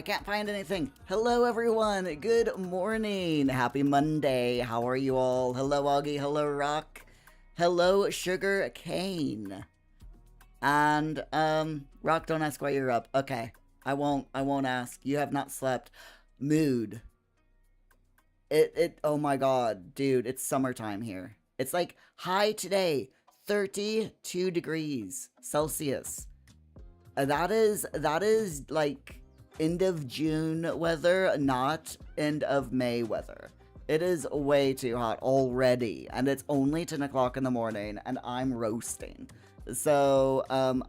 I can't find anything. Hello, everyone. Good morning. Happy Monday. How are you all? Hello, Augie. Hello, Rock. Hello, Sugar Cane. And, Rock, don't ask why you're up. Okay. I won't ask. You have not slept. Mood. Oh my god, dude, it's summertime here. It's like high today, 32 degrees Celsius. That is like end of June weather, not end of May weather. It is way too hot already, and it's only 10 o'clock in the morning, and I'm roasting. So,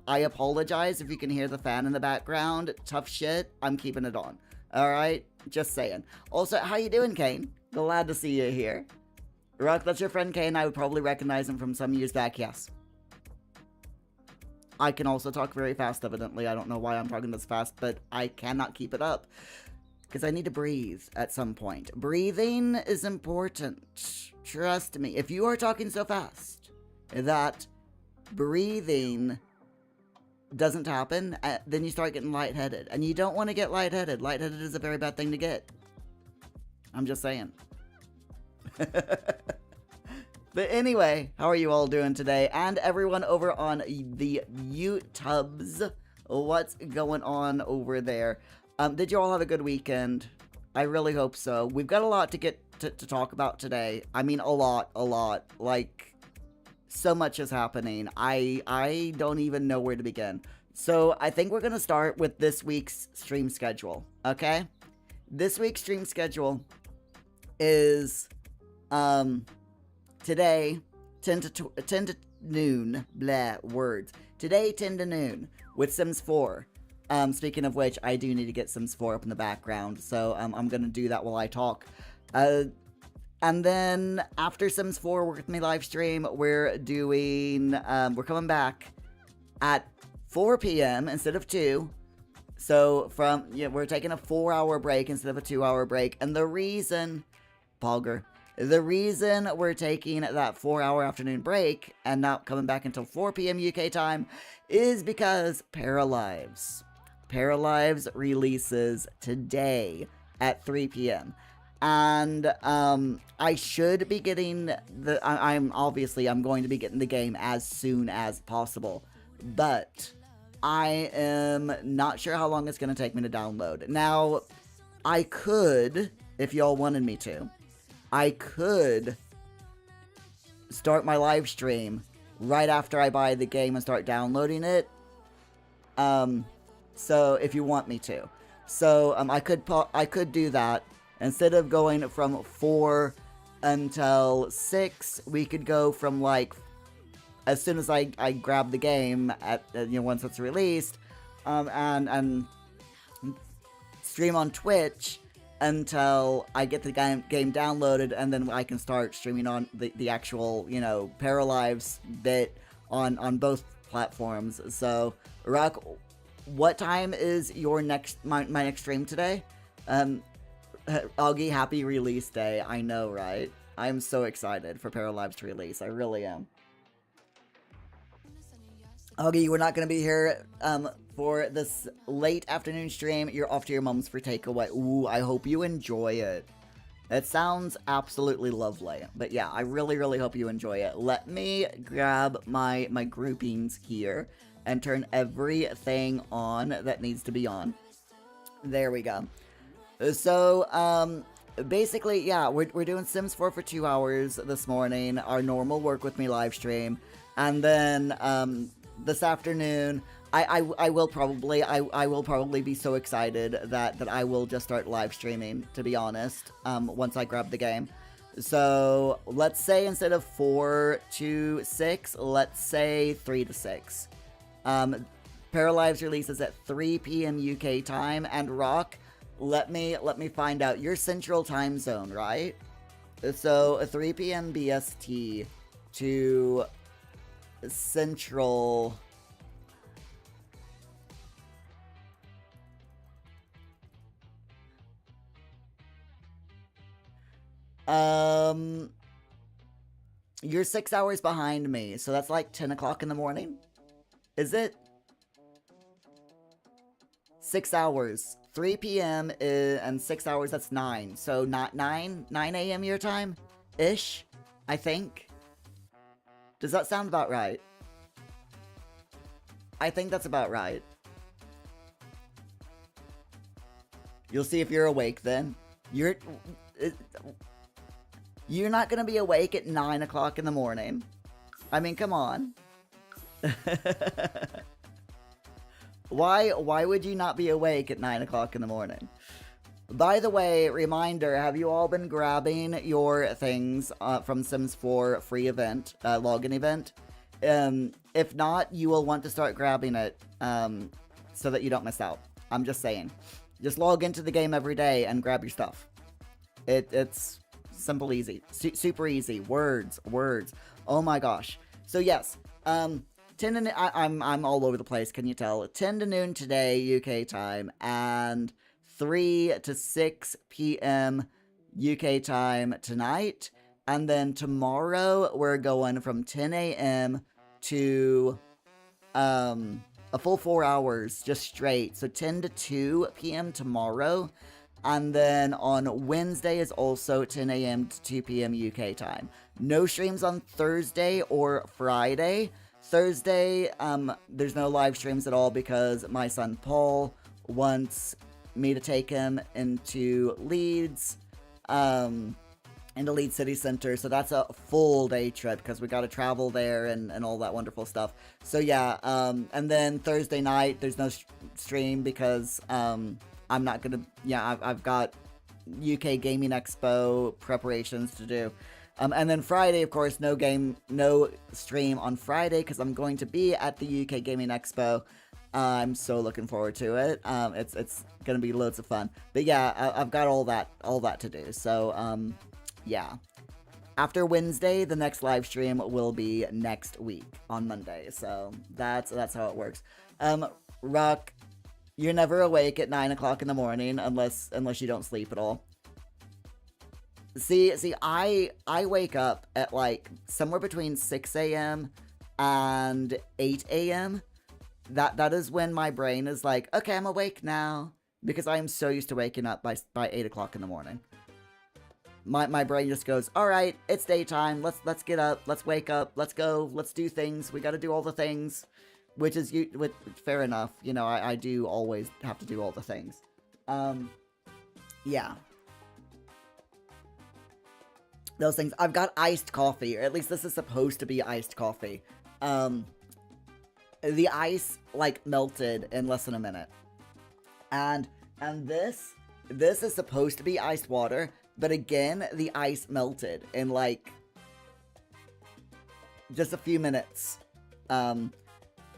I apologize if you can hear the fan in the background. Tough shit, I'm keeping it on. Alright? Just saying. Also, how you doing, Kane? Glad to see you here. Rock, that's your friend Kane. I would probably recognize him from some years back, yes. I can also talk very fast, evidently. I don't know why I'm talking this fast, but I cannot keep it up. Because I need to breathe at some point. Breathing is important. Trust me. If you are talking so fast that breathing doesn't happen, then you start getting lightheaded. And you don't want to get lightheaded. Lightheaded is a very bad thing to get. I'm just saying. But anyway, how are you all doing today? And everyone over on the YouTubes, what's going on over there? Did you all have a good weekend? I really hope so. We've got a lot to get to talk about today. I mean, a lot. Like, so much is happening. I don't even know where to begin. So I think we're going to start with this week's stream schedule, okay? This week's stream schedule is, today, 10 to noon, blah, words. Today, 10 to noon, with Sims 4. Speaking of which, I do need to get Sims 4 up in the background, so I'm gonna do that while I talk. And then, after Sims 4 Work With Me live stream, we're doing, we're coming back at 4 p.m. instead of 2. So, we're taking a 4-hour break instead of a 2-hour break, and the reason, the reason we're taking that 4-hour afternoon break and not coming back until 4 p.m. UK time is because Paralives releases today at 3 p.m. And I should be getting I'm going to be getting the game as soon as possible, but I am not sure how long it's going to take me to download. Now, I could, if y'all wanted me to, I could start my live stream right after I buy the game and start downloading it. So if you want me to. So, I could do that. Instead of going from 4 until 6, we could go from, like, as soon as I grab the game at, once it's released, and stream on Twitch until I get the game downloaded, and then I can start streaming on the actual, Paralives bit on both platforms. So, Rock, what time is your my next stream today? Augie, happy release day. I know, right? I'm so excited for Paralives to release. I really am. Augie, we're not going to be here for this late afternoon stream. You're off to your mom's for takeaway. Ooh, I hope you enjoy it. It sounds absolutely lovely. But yeah, I really, really hope you enjoy it. Let me grab my groupings here and turn everything on that needs to be on. There we go. So, basically, yeah, we're doing Sims 4 for 2 hours this morning, our normal Work With Me live stream, and then, this afternoon, I will probably be so excited that I will just start live streaming, to be honest, once I grab the game. So, let's say instead of 4 to 6, let's say 3 to 6. Paralives releases at 3 p.m. UK time, and Rock, let me find out. Your central time zone, right? So, 3 p.m. BST to central. You're 6 hours behind me, so that's like 10 o'clock in the morning? Is it? 6 hours. 3 p.m. And 6 hours, that's 9. So not 9 a.m. your time? Ish, I think. Does that sound about right? I think that's about right. You'll see if you're awake then. You're not gonna be awake at 9 o'clock in the morning. I mean, come on. Why would you not be awake at 9 o'clock in the morning? By the way, reminder, have you all been grabbing your things from Sims 4 free event, login event? If not, you will want to start grabbing it so that you don't miss out. I'm just saying. Just log into the game every day and grab your stuff. It's simple, easy. Super easy. Words. Oh my gosh. So yes, 10 to I'm all over the place, can you tell? 10 to noon today, UK time, and 3 to 6 p.m. UK time tonight. And then tomorrow, we're going from 10 a.m. to a full 4 hours, just straight. So 10 to 2 p.m. tomorrow. And then on Wednesday is also 10 a.m. to 2 p.m. UK time. No streams on Thursday or Friday. Thursday, there's no live streams at all because my son Paul wants me to take him into Leeds, into Leeds City Center. So that's a full day trip because we got to travel there and all that wonderful stuff. So yeah, and then Thursday night, there's no stream because I'm not gonna, yeah, I've got UK Gaming Expo preparations to do. And then Friday, of course, no stream on Friday because I'm going to be at the UK Gaming Expo. I'm so looking forward to it. It's gonna be loads of fun. But yeah, I've got all that to do. So yeah. After Wednesday, the next live stream will be next week on Monday. So that's how it works. Ruck, you're never awake at 9 o'clock in the morning unless you don't sleep at all. See, I wake up at like somewhere between 6 a.m. and 8 a.m. That is when my brain is like, okay, I'm awake now, because I am so used to waking up by 8 o'clock in the morning. My brain just goes, all right, it's daytime. Let's get up. Let's wake up. Let's go. Let's do things. We got to do all the things, which is fair enough. You know, I do always have to do all the things. Yeah. Those things. I've got iced coffee, or at least this is supposed to be iced coffee. The ice like melted in less than a minute, and this is supposed to be iced water, but again, the ice melted in like just a few minutes. I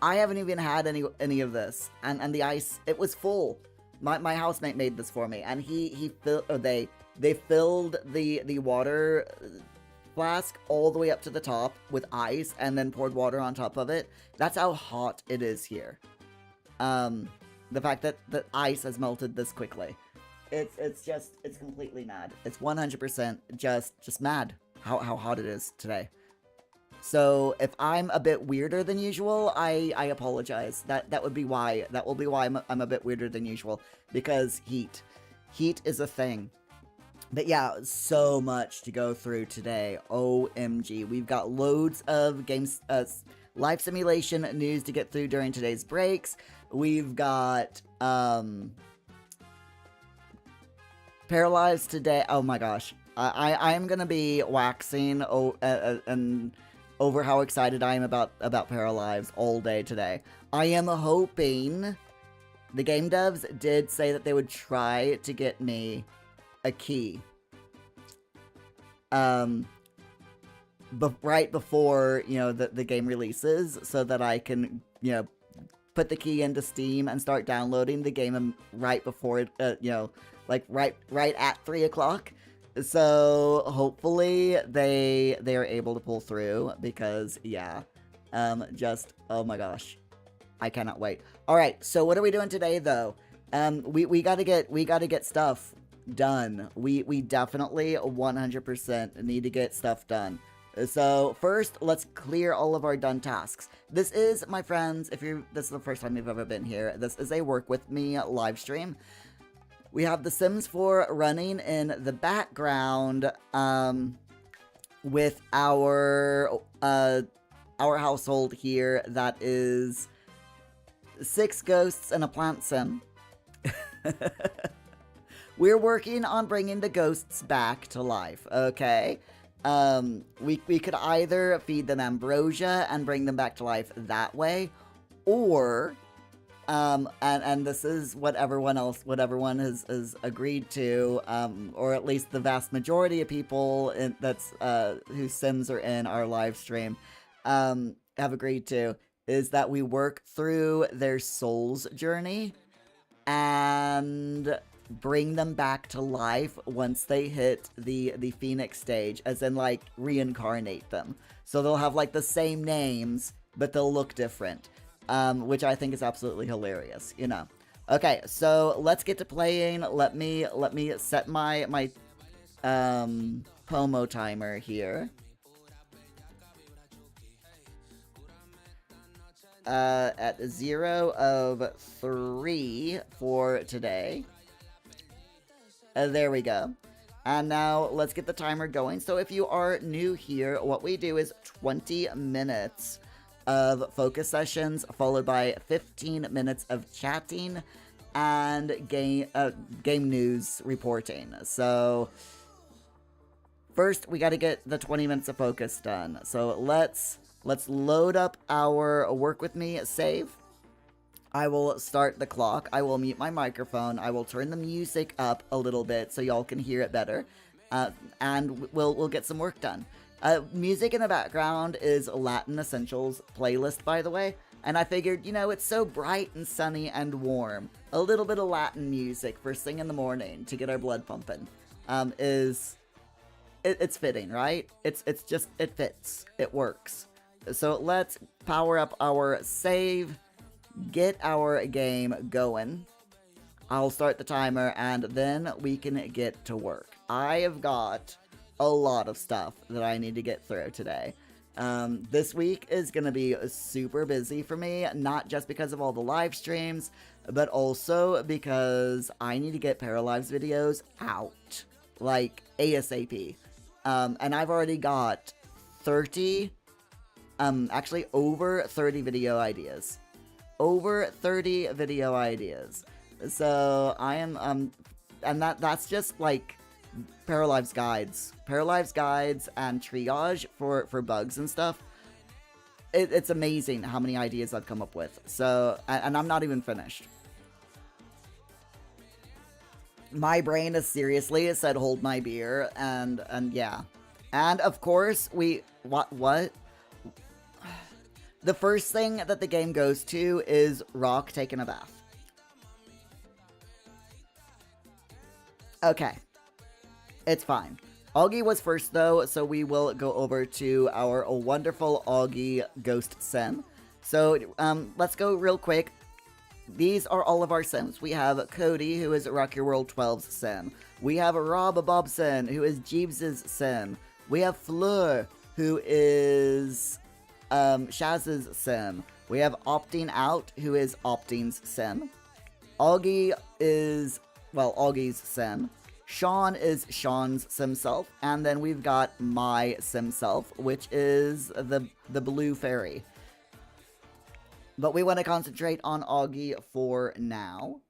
haven't even had any of this, and the ice, it was full. My housemate made this for me, and they filled the water flask all the way up to the top with ice and then poured water on top of it. That's how hot it is here. The fact that the ice has melted this quickly. It's completely mad. It's 100% just mad how hot it is today. So if I'm a bit weirder than usual, I apologize. That would be why. That will be why I'm a bit weirder than usual, because heat is a thing. But yeah, so much to go through today. OMG. We've got loads of games, live simulation news to get through during today's breaks. We've got, Paralives today. Oh my gosh. I am going to be waxing over how excited I am about Paralives all day today. I am hoping the game devs did say that they would try to get me a key right before, you know, the game releases, so that I can, you know, put the key into Steam and start downloading the game right before it, you know, like right at 3 o'clock. So hopefully they are able to pull through, because yeah, just, oh my gosh, I cannot wait. All right, so what are we doing today though? We gotta get stuff done. We definitely 100% need to get stuff done. So first, let's clear all of our done tasks. This is, my friends, this is the first time you've ever been here, this is a work with me live stream. We have The Sims 4 running in the background, with our household here that is 6 ghosts and a plant sim. We're working on bringing the ghosts back to life, okay? We could either feed them ambrosia and bring them back to life that way, or, and this is what everyone has agreed to, or at least the vast majority of people whose Sims are in our live stream, have agreed to, is that we work through their soul's journey and bring them back to life once they hit the Phoenix stage, as in, like, reincarnate them. So they'll have, like, the same names, but they'll look different, which I think is absolutely hilarious, you know. Okay, so let's get to playing. Let me set my Pomo timer here. At 0 of 3 for today. There we go. And now let's get the timer going. So if you are new here, what we do is 20 minutes of focus sessions, followed by 15 minutes of chatting and game news reporting. So first, we got to get the 20 minutes of focus done. So let's load up our work with me save. I will start the clock. I will mute my microphone. I will turn the music up a little bit so y'all can hear it better. And we'll get some work done. Music in the background is Latin Essentials playlist, by the way. And I figured, you know, it's so bright and sunny and warm. A little bit of Latin music first thing in the morning to get our blood pumping it's fitting, right? It fits. It works. So let's power up our save, get our game going. I'll start the timer and then we can get to work. I have got a lot of stuff that I need to get through today. This week is going to be super busy for me, not just because of all the live streams, but also because I need to get Paralives videos out, like ASAP. And I've already got 30, actually over 30 video ideas. Over 30 video ideas. So I am, and that's just like Paralives guides. Paralives guides and triage for bugs and stuff. It's amazing how many ideas I've come up with. So, and I'm not even finished. My brain is seriously said hold my beer, and yeah. And of course, what? The first thing that the game goes to is Rock taking a bath. Okay. It's fine. Augie was first, though, so we will go over to our wonderful Augie Ghost Sim. So, let's go real quick. These are all of our Sims. We have Cody, who is Rock Your World 12's Sim. We have Rob Bobson, who is Jeeves' Sim. We have Fleur, who is Shaz's Sim. We have Opting Out, who is Opting's Sim. Augie is, well, Augie's Sim. Sean is Sean's Simself. And then we've got my Simself, which is the Blue Fairy. But we want to concentrate on Augie for now.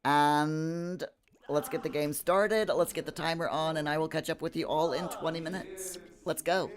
And let's get the game started. Let's get the timer on, and I will catch up with you all in 20 minutes. Let's go.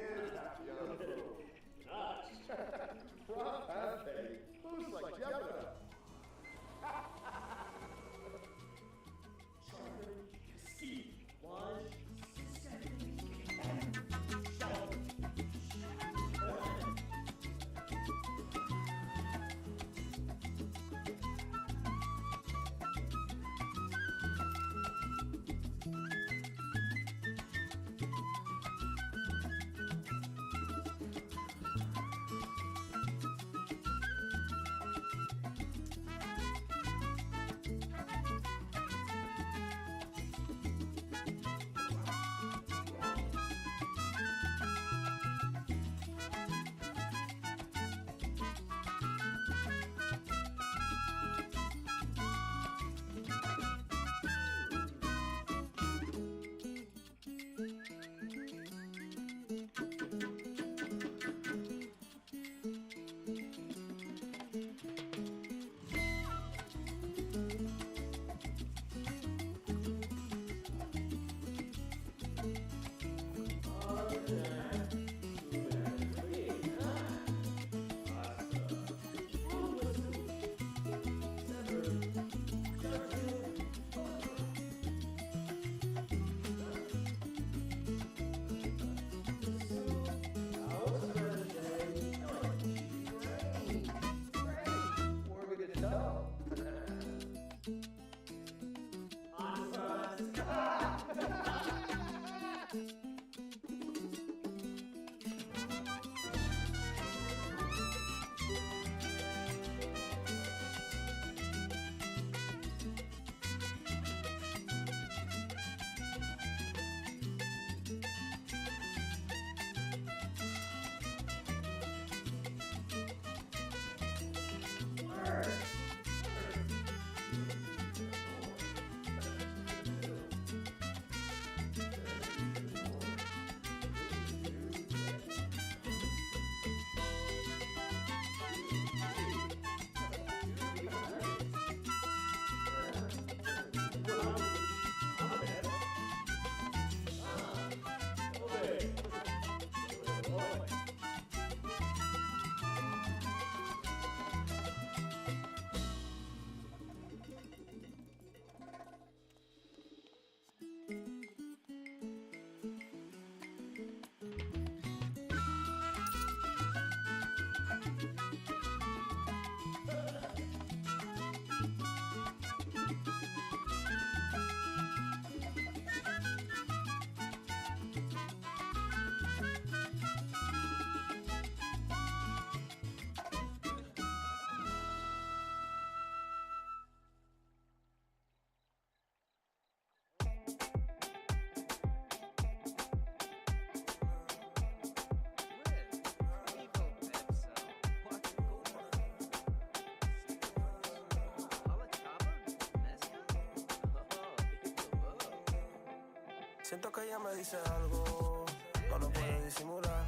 Siento que ella me dice algo, no lo puede disimular.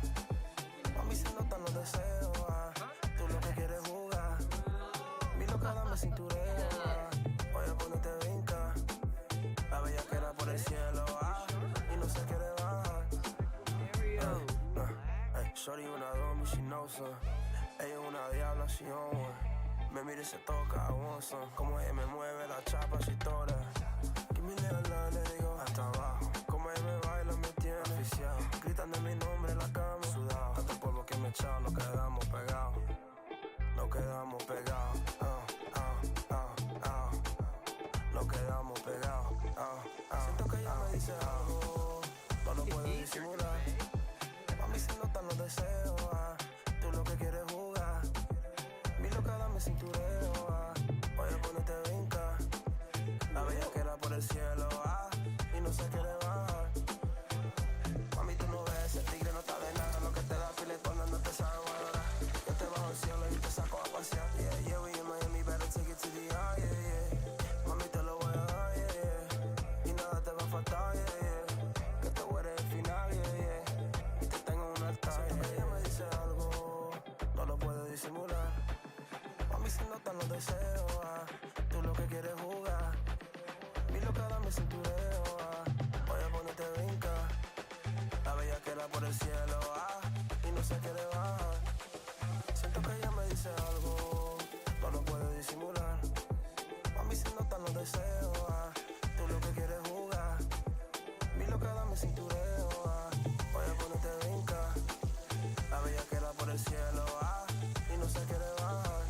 A mí se notan los deseos, tú lo que quieres jugar. Mi loca dame cintureo, voy a ponerte vinca. La bella que era por el cielo, y no se quiere bajar. Shorty una domi, she knows some. Ella es una diabla, she on one. Me mira y se toca, I want some. Como ella me mueve la chapa, she toda. Give me little love, le digo hasta abajo. Como ella me baila, me tiene oficial. Gritan de mi nombre en la cama, sudado. Tanto polvo que me echado, nos quedamos pegados. Nos quedamos pegados, nos quedamos pegados, Siento que ella me dice algo, no lo puedo disimular. A mí se notan los deseos, tú lo que quieres jugar. Mi loca dame cintureo, voy a ponerte vinca. La bella que era por el cielo, y no se quiere bajar. Mami, tú no ves, el tigre no está de nada. Lo que te da filetona no te sabe valorar. Yo te bajo el cielo y te saco a pasear. Yeah, yeah, we in Miami, better take it to the yard, yeah, yeah. Mami, te lo voy a dar, yeah, yeah. Y nada te va a faltar, yeah, yeah. Que tú eres el final, yeah, yeah. Y te tengo en un altar, siento que ella me dice algo, no lo puedo disimular. Mami, se notan los deseos, tú lo que quieres jugar. Mi loca dame cintureo, voy a ponerte vinca. La bella que era por el cielo, y no se quiere bajar. Siento que ella me dice algo, no lo puedo disimular. A mí se notan los deseos, tú lo que quieres jugar. Mi loca dame cintureo, voy a ponerte vinca. La bella que era por el cielo, y no se quiere bajar.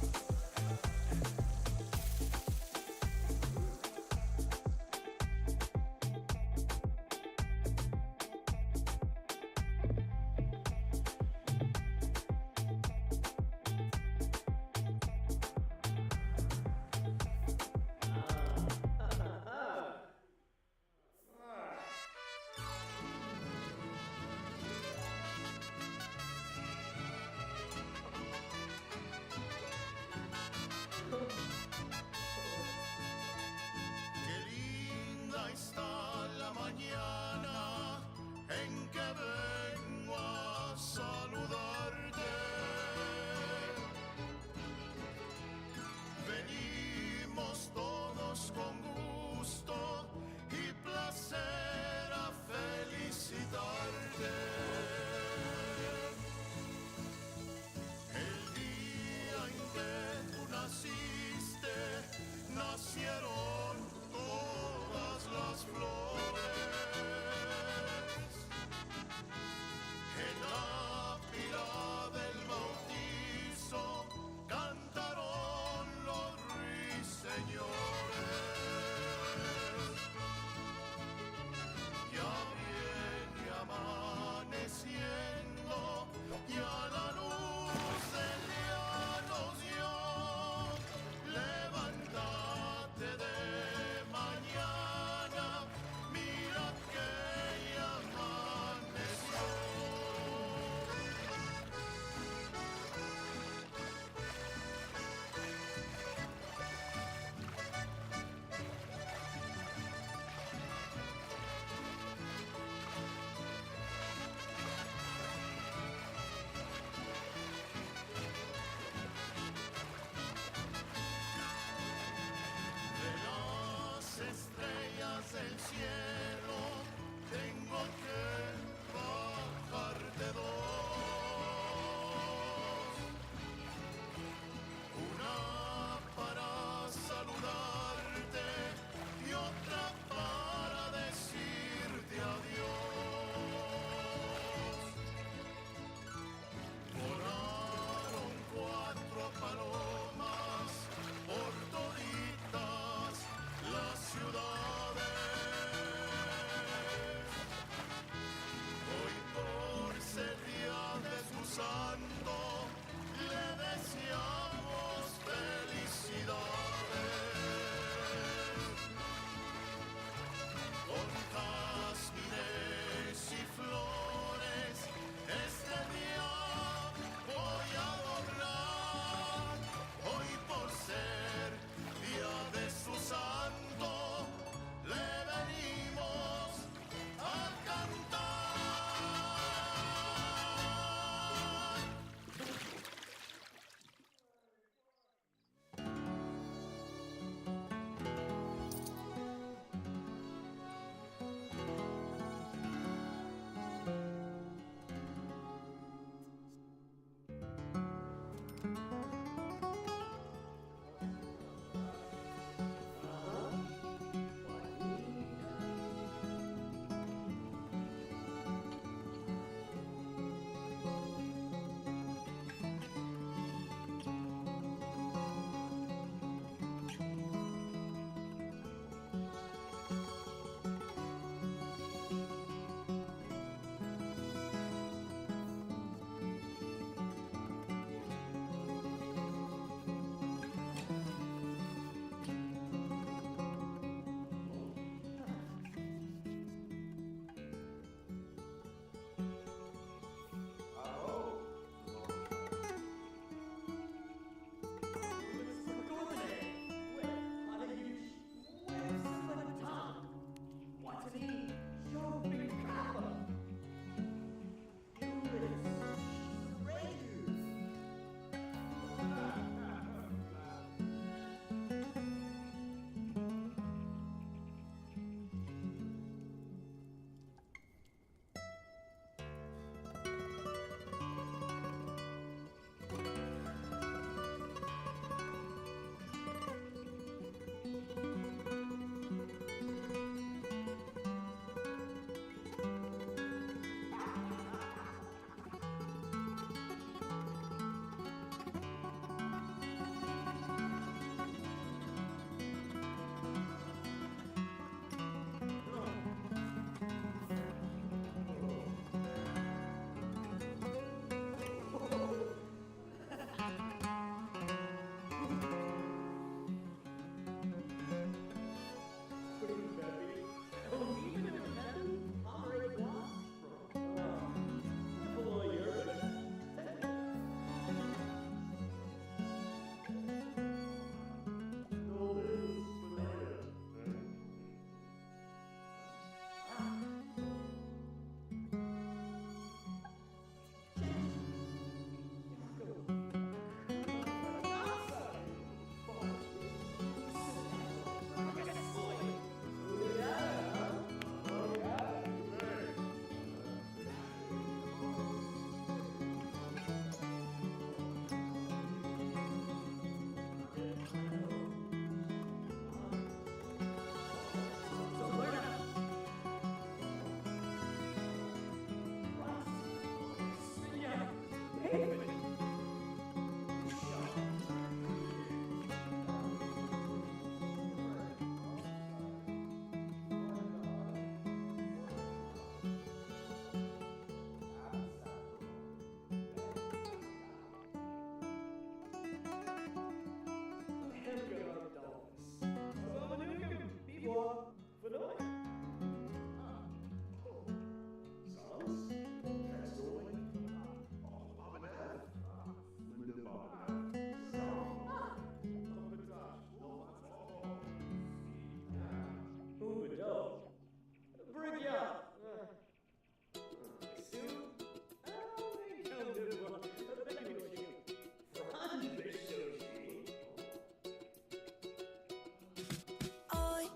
Hoy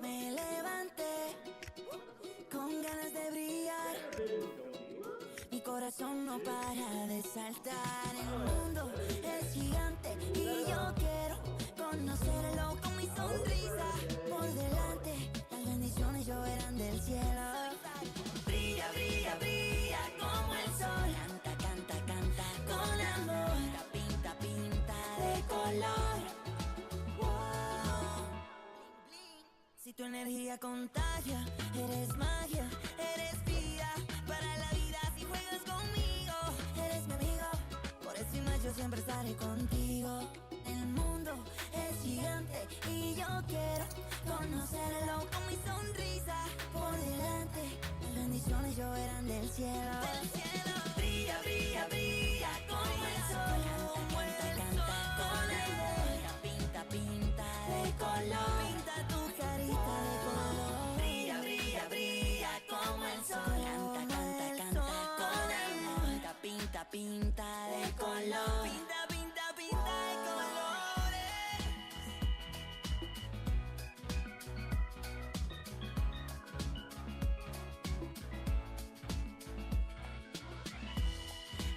me levanté con ganas de brillar. Mi corazón no para de saltar. El mundo es gigante y yo quiero conocerlo con mi sonrisa por delante. Las bendiciones lloverán del cielo. Brilla, brilla, brilla como el sol. Canta, canta, canta con amor. Pinta, pinta, pinta de color. Wow. Si tu energía contagia, eres magia, eres vida para la vida. Si juegas conmigo, eres mi amigo. Por eso y más yo siempre estaré contigo. El mundo es gigante y yo quiero conocerlo con mi sonrisa por delante. Las bendiciones lloverán del cielo. Brilla, brilla, brilla como el sol. Canta, canta, canta con amor. Pinta, pinta de color. Pinta tu carita de color. Brilla, brilla, brilla como el sol. Canta, canta, canta con amor. Pinta, pinta de color. Pinta, pinta, pinta de colores.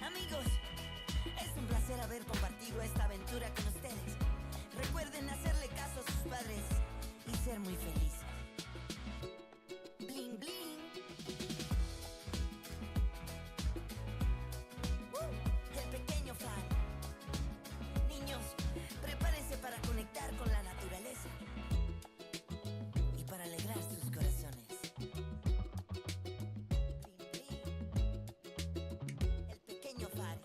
Amigos, es un placer haber compartido esta aventura con ustedes. Recuerden hacerle caso a sus padres y ser muy felices. Bling, bling. El pequeño fan. Niños, prepárense para conectar con la naturaleza y para alegrar sus corazones. Bling, bling. El pequeño fan.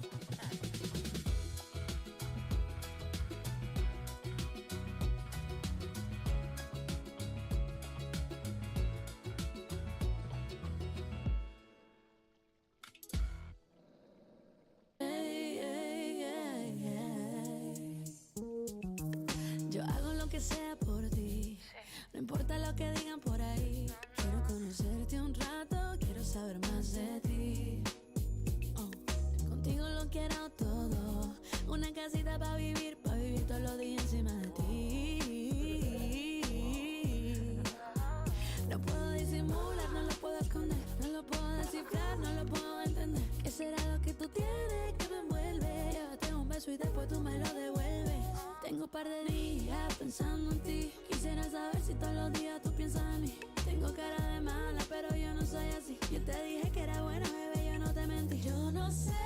Yo hago lo que sea por ti, no importa lo que digan por ahí. Quiero conocerte un rato, quiero saber más de ti. Oh, contigo lo quiero todo, una casita para vivir todos los días encima de ti. No puedo disimular, no lo puedo esconder, no lo puedo descifrar, no lo puedo entender. ¿Qué será lo que tú tienes que me envuelve? Llévate un beso y después tú me lo devuelves. Tengo un par de días pensando en ti. Quisiera saber si todos los días tú piensas en mí. Tengo cara de mala, pero yo no soy así. Yo te dije que era buena, bebé, yo no te mentí. Yo no sé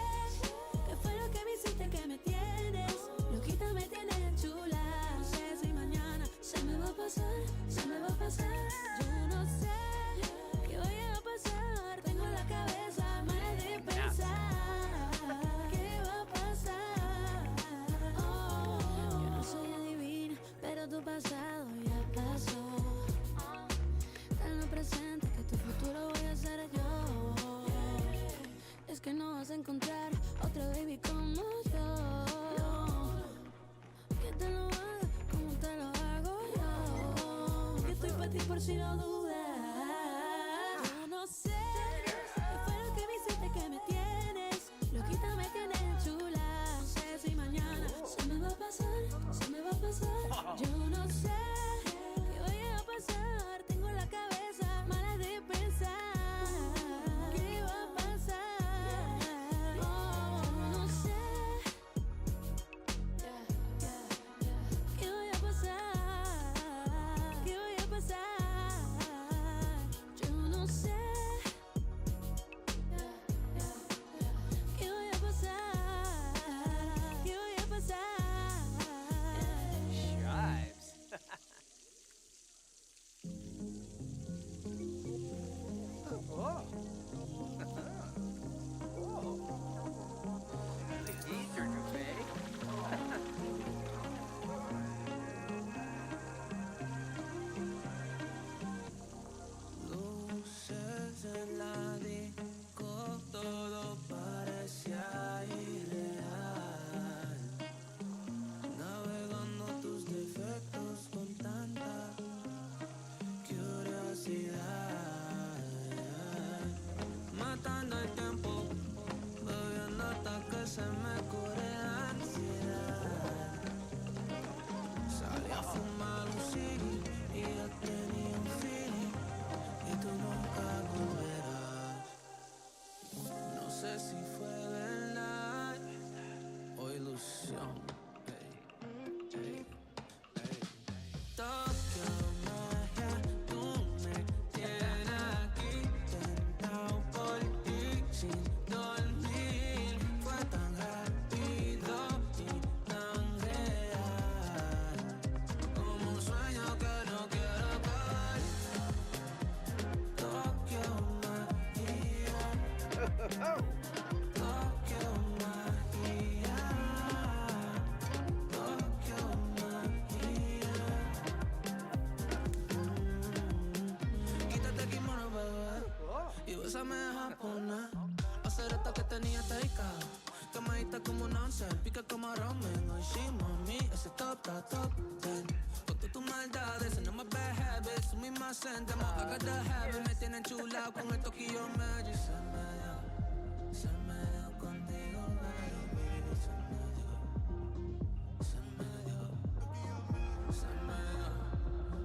qué fue lo que me hiciste que me tienes. Loquita me tienes chula. No sé si mañana se me va a pasar, se me va a pasar. Yo no sé qué vaya a pasar. Tengo la cabeza mal de pensar. ¿Qué va a pasar? Oh, yo no soy adivina, pero tu pasado ya pasó. Tenlo presente que tu futuro voy a ser yo. Es que no vas a encontrar otra baby como yo. Que te lo haga como te lo hago yo. Que estoy para ti por si lo dudas. Yo no sé qué fue lo que me hiciste que me tienes. Loquita me tienes chula. No sé si mañana se me va a pasar, se me va a pasar. Yo no sé qué vaya a pasar. Tengo la cabeza mala de pensar. ¿Qué va a pasar? Oh, no sé. ¿Qué voy a pasar? ¿Qué voy a pasar? romen. Hoy sí, mami, ese top, top, top 10. Con todas tus maldades, and all my bad habits. Tú misma sente, I got the habit. Me tienen chulado con el Tokyo Magic. Se me dio contigo, baby. Se me dio contigo, baby.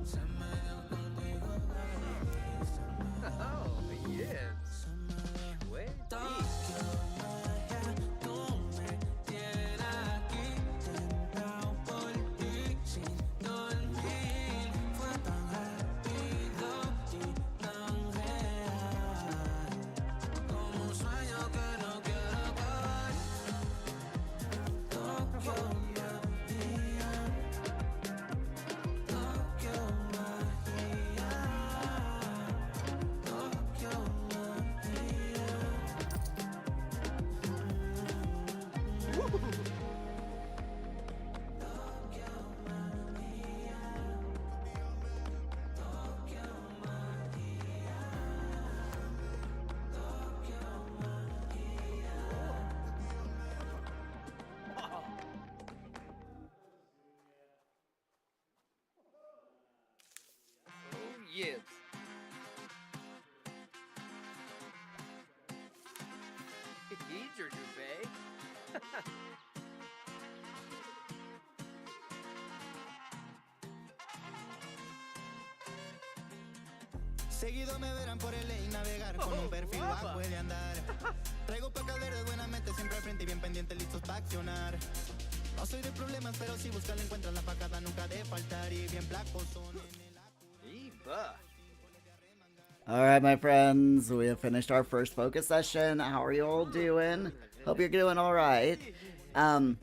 Se me Oh, yes. Sweet. Tokyo Magia, tú me tienes aquí, tentado por ti, sin dormir. Fue tan rápido y tan real, como un sueño que no quiero acabar. Tokyo Magia, Tokyo Magia, Tokyo Magia. Oh, yes. Eager, babe. Seguido me verán por el ley navegar con un perfil bajo de andar. Traigo placas verdes buenamente siempre al frente y bien pendiente listos para accionar. No soy de problemas pero si buscas la encuentras la pacada nunca de faltar y bien blancos son en el Eva. Alright, my friends, we have finished our first focus session. How are you all doing? Hope you're doing alright. I'm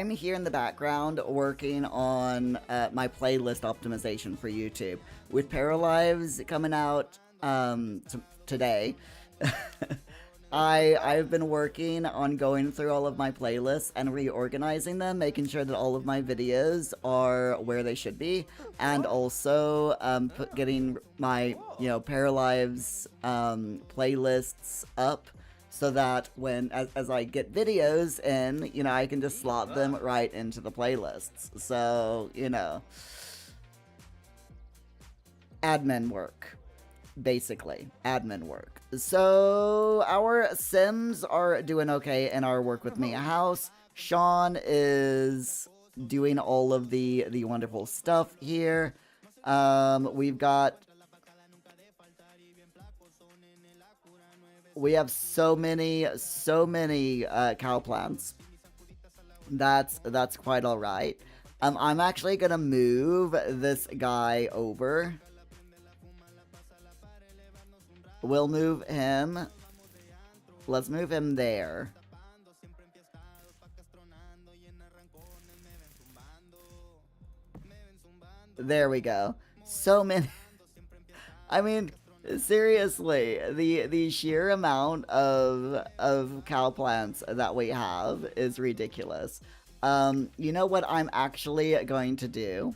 here in the background working on my playlist optimization for YouTube. With Paralives coming out today, I've been working on going through all of my playlists and reorganizing them, making sure that all of my videos are where they should be, and also getting my Paralives playlists up so that when as I get videos in, I can just slot them right into the playlists. So admin work. Basically, admin work. So, our Sims are doing okay in our Work With Me house. Sean is doing all of the wonderful stuff here. We have so many cow plants. That's quite alright. I'm actually gonna move this guy over. We'll move him. Let's move him there. There we go. So many. I mean, seriously, the sheer amount of cow plants that we have is ridiculous. You know what I'm actually going to do?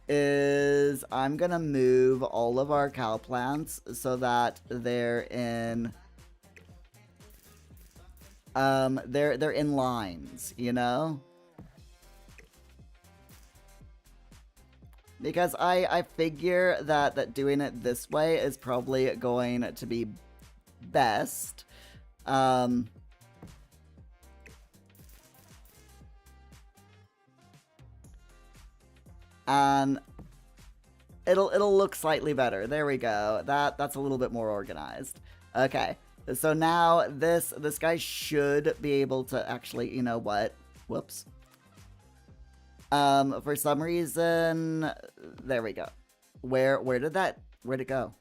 Is I'm gonna move all of our cow plants so that they're in they're in lines, because I figure that doing it this way is probably going to be best. And it'll look slightly better. There we go. That's a little bit more organized. Okay. So now this guy should be able to actually, you know what? Whoops. For some reason, there we go. Where'd it go?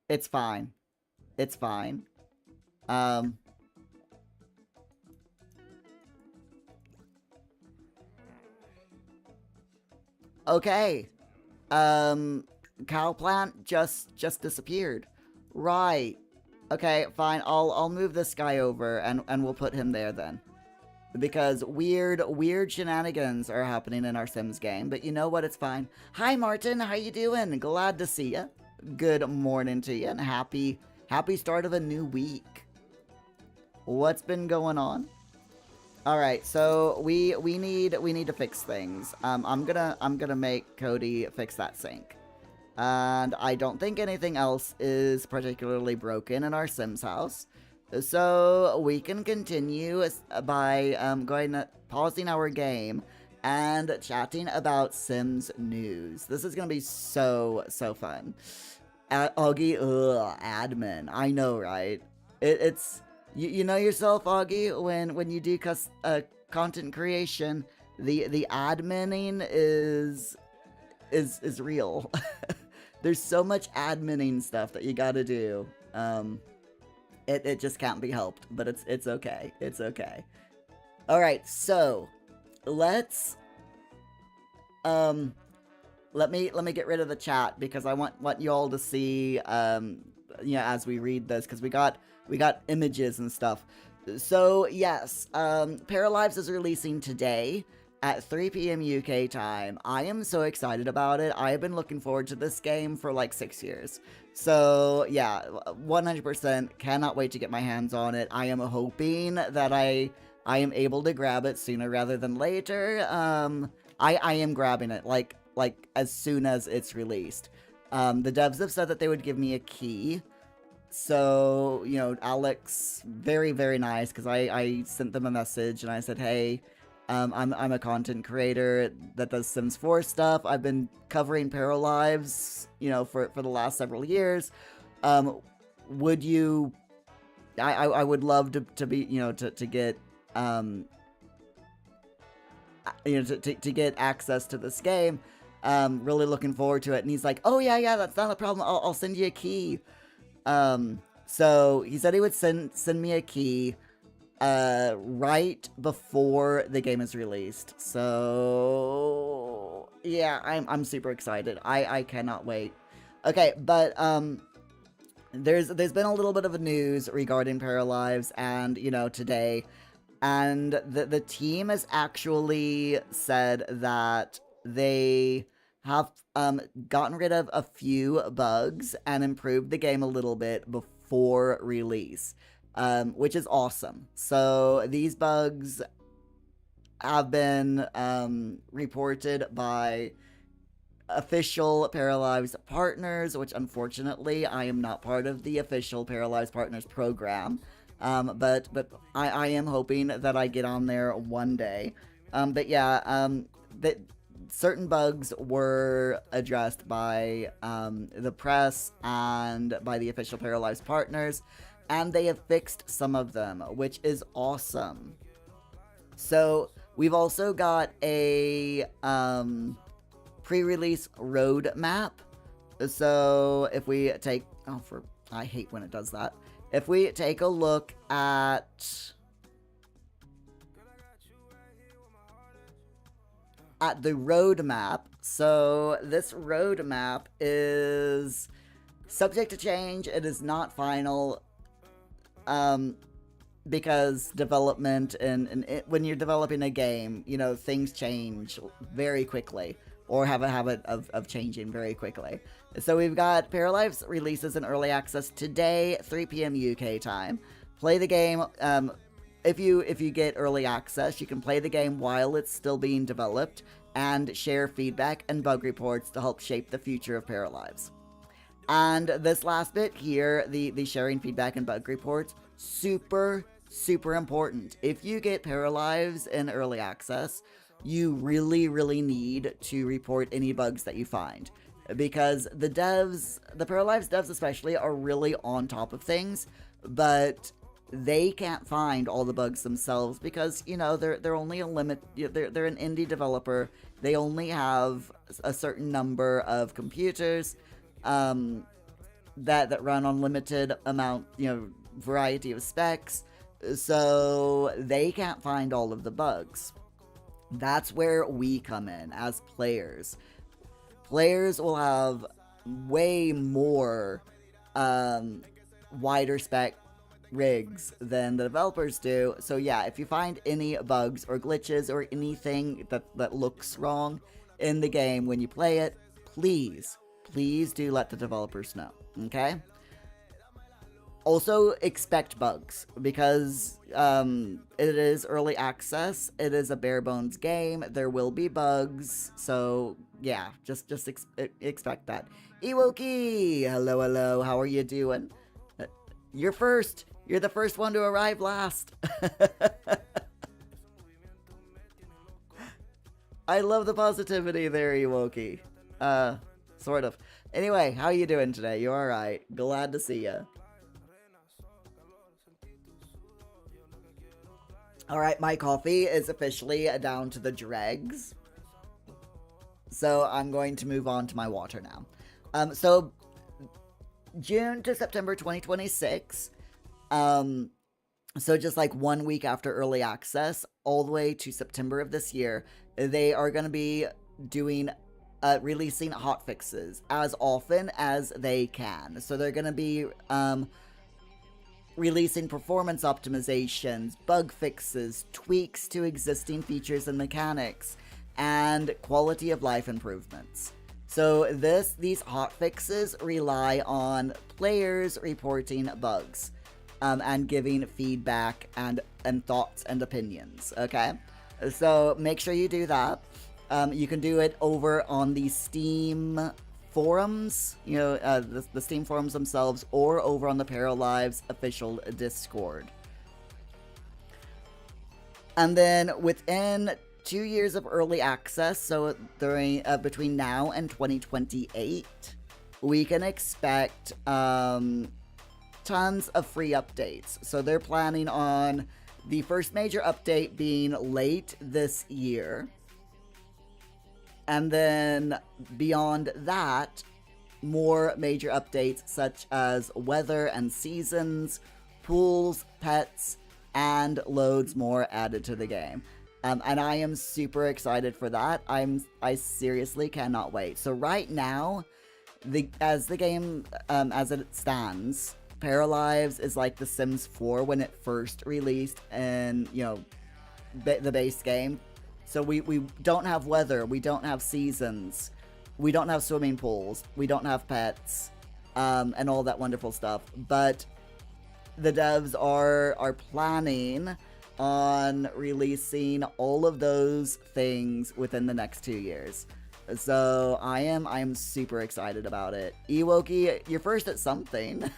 It's fine. It's fine. Okay. Cow plant just disappeared. Right. Okay, fine. I'll move this guy over and we'll put him there then. Because weird shenanigans are happening in our Sims game. But you know what? It's fine. Hi, Martin. How you doing? Glad to see you. Good morning to you and happy Happy start of a new week. What's been going on? All right, so we need to fix things. I'm gonna make Cody fix that sink, and I don't think anything else is particularly broken in our Sims house, so we can continue by pausing our game and chatting about Sims news. This is gonna be so fun. Augie, admin. I know, right? It's you know yourself, Augie, when you do content creation, the adminning is real. There's so much adminning stuff that you gotta do. It just can't be helped, but it's okay. It's okay. All right, so let's let me get rid of the chat because I want you all to see as we read this, because we got images and stuff. So yes, Paralives is releasing today at 3 p.m. UK time. I am so excited about it. I have been looking forward to this game for like 6 years. So yeah, 100% cannot wait to get my hands on it. I am hoping that I am able to grab it sooner rather than later. I am grabbing it like as soon as it's released. The devs have said that they would give me a key. So, you know, Alex, very, very nice, because I sent them a message and I said, hey, I'm a content creator that does Sims 4 stuff. I've been covering Paralives, you know, for the last several years. Would you... I would love to be, you know, to get... to get access to this game. Really looking forward to it. And he's like, oh yeah, that's not a problem. I'll send you a key. So he said he would send me a key right before the game is released. So yeah, I'm super excited. I cannot wait. Okay, but there's been a little bit of a news regarding Paralives, and you know, today, and the team has actually said that they have gotten rid of a few bugs and improved the game a little bit before release, which is awesome. So these bugs have been reported by official Paralives partners, which unfortunately I am not part of the official Paralives partners program. But I am hoping that I get on there one day. But yeah, that certain bugs were addressed by the press and by the official Paralives partners, and they have fixed some of them, which is awesome. So we've also got a pre-release roadmap. So if we take, I hate when it does that. If we take a look at the roadmap, so this roadmap is subject to change. It is not final, because development and when you're developing a game, you know, things change very quickly, or have a habit of changing very quickly. So we've got Paralives releases in early access today, 3 p.m. UK time. Play the game. If you get early access, you can play the game while it's still being developed and share feedback and bug reports to help shape the future of Paralives. And this last bit here, the sharing feedback and bug reports, super important. If you get Paralives in early access, you really need to report any bugs that you find, because the Paralives devs especially, are really on top of things, but they can't find all the bugs themselves because, you know, they're only a limit. They're an indie developer. They only have a certain number of computers that run on limited amount, you know, variety of specs. So they can't find all of the bugs. That's where we come in as players. Players will have way more wider spec rigs than the developers do. So yeah, if you find any bugs or glitches or anything that looks wrong in the game when you play it, please do let the developers know, okay? Also, expect bugs because it is early access. It is a bare bones game. There will be bugs, so yeah, just expect that. Ewoki, hello, hello. How are you doing? You're first. You're the first one to arrive last. I love the positivity there, Ewoki. Sort of. Anyway, how are you doing today? You all right? Glad to see you. All right, my coffee is officially down to the dregs. So I'm going to move on to my water now. So June to September 2026. So just like 1 week after early access, all the way to September of this year, they are going to be doing releasing hotfixes as often as they can. So they're going to be releasing performance optimizations, bug fixes, tweaks to existing features and mechanics, and quality of life improvements. So these hotfixes rely on players reporting bugs and giving feedback and thoughts and opinions, okay? So make sure you do that. You can do it over on the Steam forums, the Steam forums themselves, or over on the Paralives official Discord. And then within 2 years of early access, so during between now and 2028, we can expect tons of free updates. So they're planning on the first major update being late this year. And then beyond that, more major updates such as weather and seasons, pools, pets, and loads more added to the game. And I am super excited for that. I seriously cannot wait. So right now, as the game as it stands, Paralives is like The Sims 4 when it first released, and the base game. So we don't have weather, we don't have seasons, we don't have swimming pools, we don't have pets, and all that wonderful stuff. But the devs are planning on releasing all of those things within the next 2 years. So I am super excited about it. Ewoki, you're first at something.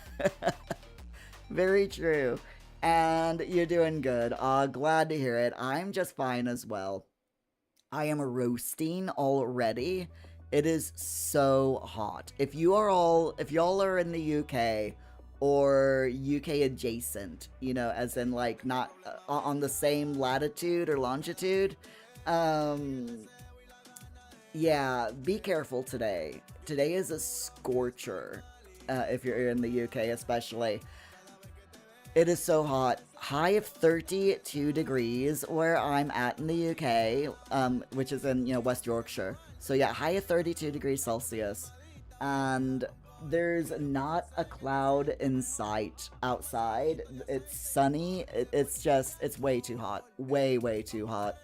Very true. And you're doing good. Glad to hear it. I'm just fine as well. I am roasting already. It is so hot. If y'all are in the UK or UK adjacent, as in like not on the same latitude or longitude, yeah, be careful today. Today is a scorcher, if you're in the UK especially. It is so hot. High of 32 degrees where I'm at in the UK, which is in, West Yorkshire. So yeah, high of 32 degrees Celsius. And there's not a cloud in sight outside. It's sunny. It's way too hot. Way, way too hot.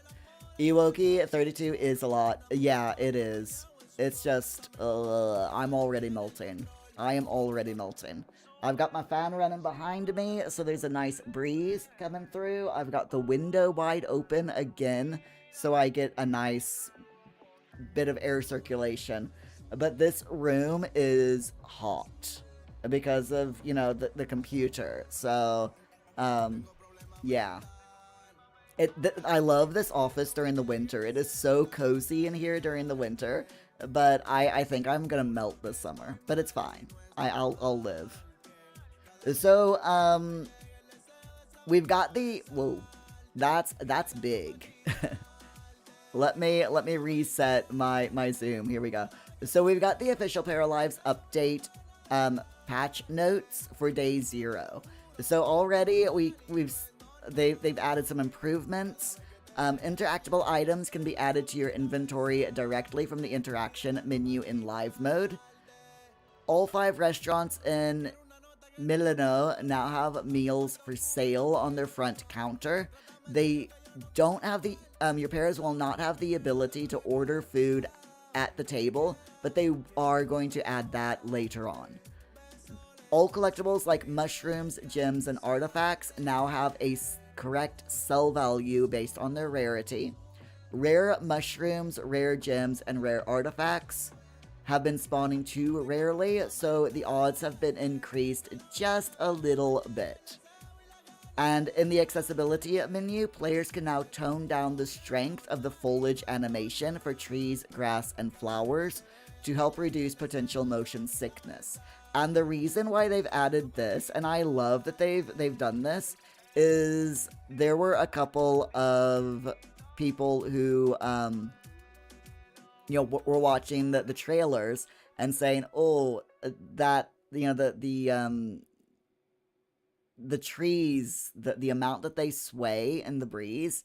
Ewoki, 32 is a lot. Yeah, it is. It's just, I'm already melting. I am already melting. I've got my fan running behind me, so there's a nice breeze coming through. I've got the window wide open again, so I get a nice bit of air circulation. But this room is hot because of, the computer. So, yeah. I love this office during the winter. It is so cozy in here during the winter, but I think I'm gonna melt this summer. But it's fine. I'll live. So, we've got the... Whoa. That's big. Let me reset my zoom. Here we go. So we've got the official Paralives update patch notes for day 0. So already they've added some improvements. Interactable items can be added to your inventory directly from the interaction menu in live mode. All 5 restaurants in Milano now have meals for sale on their front counter. They don't have the your pairs will not have the ability to order food at the table, but they are going to add that later on. All collectibles like mushrooms, gems, and artifacts now have a correct sell value based on their rarity. Rare mushrooms, rare gems, and rare artifacts have been spawning too rarely, so the odds have been increased just a little bit. And in the accessibility menu, players can now tone down the strength of the foliage animation for trees, grass, and flowers to help reduce potential motion sickness. And the reason why they've added this, and I love that they've done this, is there were a couple of people who were watching the trailers and saying, oh, that the trees, the amount that they sway in the breeze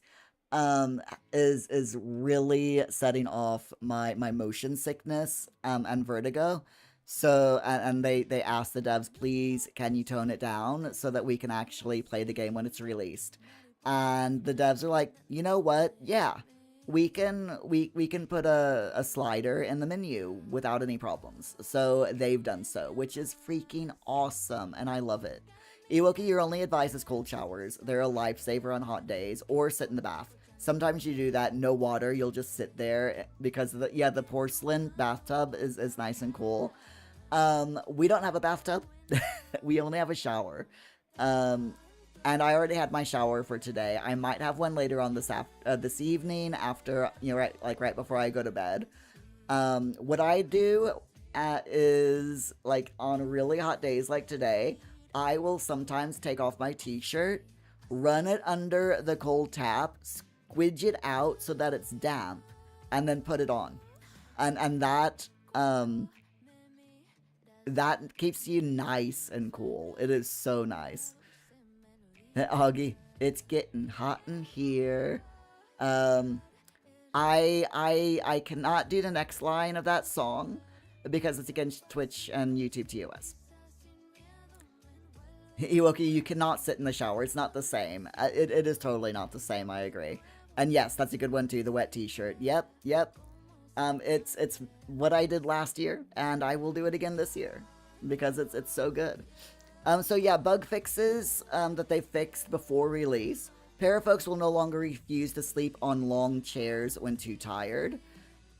is really setting off my motion sickness and vertigo. So, and they asked the devs, please, can you tone it down so that we can actually play the game when it's released? And the devs are like, you know what? Yeah, we can put a slider in the menu without any problems. So they've done so, which is freaking awesome, and I love it. Ewoki, your only advice is cold showers. They're a lifesaver on hot days, or sit in the bath. Sometimes you do that, no water, you'll just sit there because the porcelain bathtub is nice and cool. We don't have a bathtub. We only have a shower. And I already had my shower for today. I might have one later on this evening after, right before I go to bed. What I do is, like, on really hot days like today, I will sometimes take off my t-shirt, run it under the cold tap, squidge it out so that it's damp, and then put it on. And that keeps you nice and cool. It is so nice. Augie, it's getting hot in here. I cannot do the next line of that song because it's against Twitch and YouTube TOS. Ewoki, you cannot sit in the shower. It's not the same. It is totally not the same. I agree. And yes, that's a good one too. The wet t-shirt. Yep. It's what I did last year, and I will do it again this year because it's so good. So yeah, bug fixes that they fixed before release. Parafolks will no longer refuse to sleep on long chairs when too tired.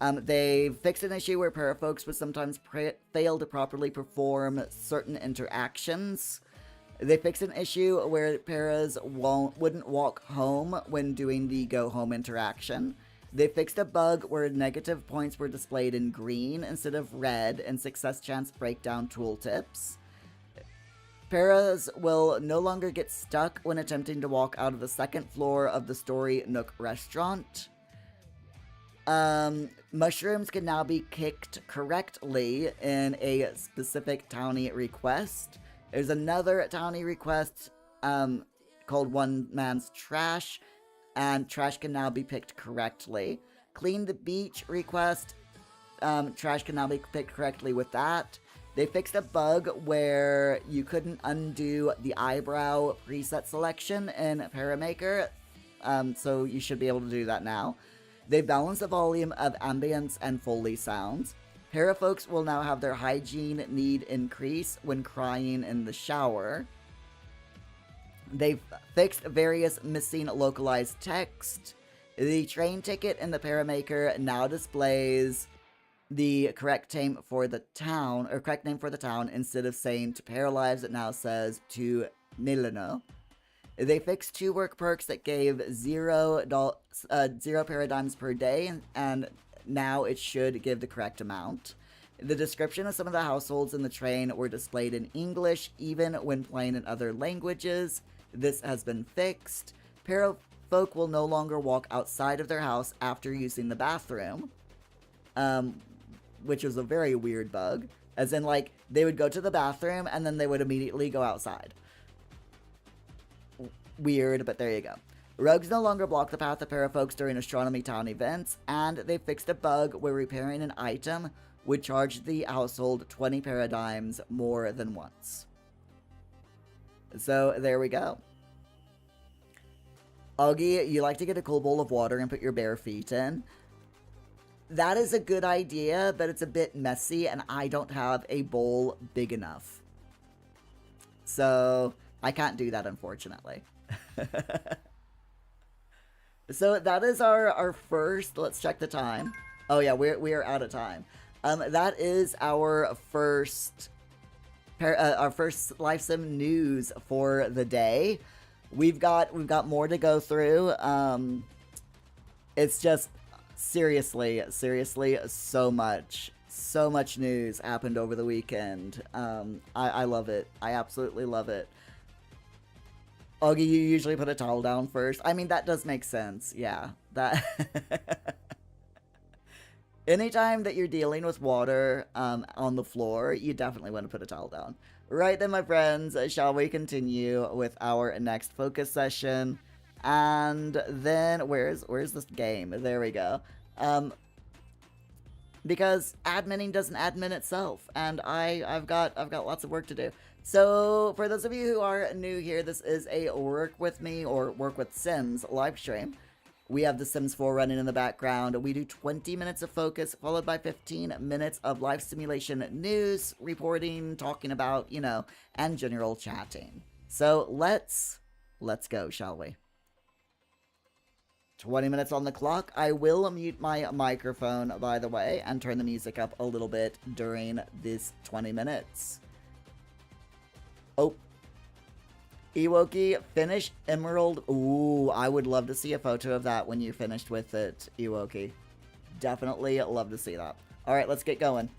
They fixed an issue where parafolks would sometimes fail to properly perform certain interactions. They fixed an issue where paras wouldn't walk home when doing the go home interaction. They fixed a bug where negative points were displayed in green instead of red in success chance breakdown tooltips. Paras will no longer get stuck when attempting to walk out of the second floor of the Story Nook restaurant. Mushrooms can now be kicked correctly in a specific townie request. There's another townie request called One Man's Trash, and trash can now be picked correctly. Clean the beach request, trash can now be picked correctly with that. They fixed a bug where you couldn't undo the eyebrow preset selection in Paramaker, so you should be able to do that now. They balanced the volume of ambience and Foley sounds. Parafolks will now have their hygiene need increase when crying in the shower. They've fixed various missing localized text. The train ticket in the Paramaker now displays the correct name for the town, instead of saying to Paralives, it now says to Milano. They fixed 2 work perks that gave 0 paradigms per day, and now it should give the correct amount. The description of some of the households in the train were displayed in English, even when playing in other languages. This has been fixed. Parafolk will no longer walk outside of their house after using the bathroom, which was a very weird bug. As in, like, they would go to the bathroom and then they would immediately go outside. Weird, but there you go. Rogues no longer block the path of parafolks during Astronomy Town events, and they fixed a bug where repairing an item would charge the household 20 paradigms more than once. So, there we go. Augie, you like to get a cool bowl of water and put your bare feet in. That is a good idea, but it's a bit messy, and I don't have a bowl big enough. So I can't do that, unfortunately. So that is our first. Let's check the time. Oh yeah, we are out of time. That is our first live sim news for the day. We've got more to go through. It's just seriously so much news happened over the weekend. I love it. I absolutely love it. Augie, you usually put a towel down first. I mean, that does make sense. Yeah, that. Anytime that you're dealing with water on the floor, you definitely want to put a towel down. Right then, my friends, shall we continue with our next focus session? And then, where's this game? There we go. Because adminning doesn't admin itself, and I've got lots of work to do. So, for those of you who are new here, this is a Work With Me or Work With Sims live stream. We have The Sims 4 running in the background. We do 20 minutes of focus, followed by 15 minutes of live simulation news, reporting, talking about, and general chatting. So, let's go, shall we? 20 minutes on the clock. I will mute my microphone, by the way, and turn the music up a little bit during this 20 minutes. Oh. Ewoki, finish Emerald. Ooh, I would love to see a photo of that when you're finished with it, Ewoki. Definitely love to see that. Alright, let's get going.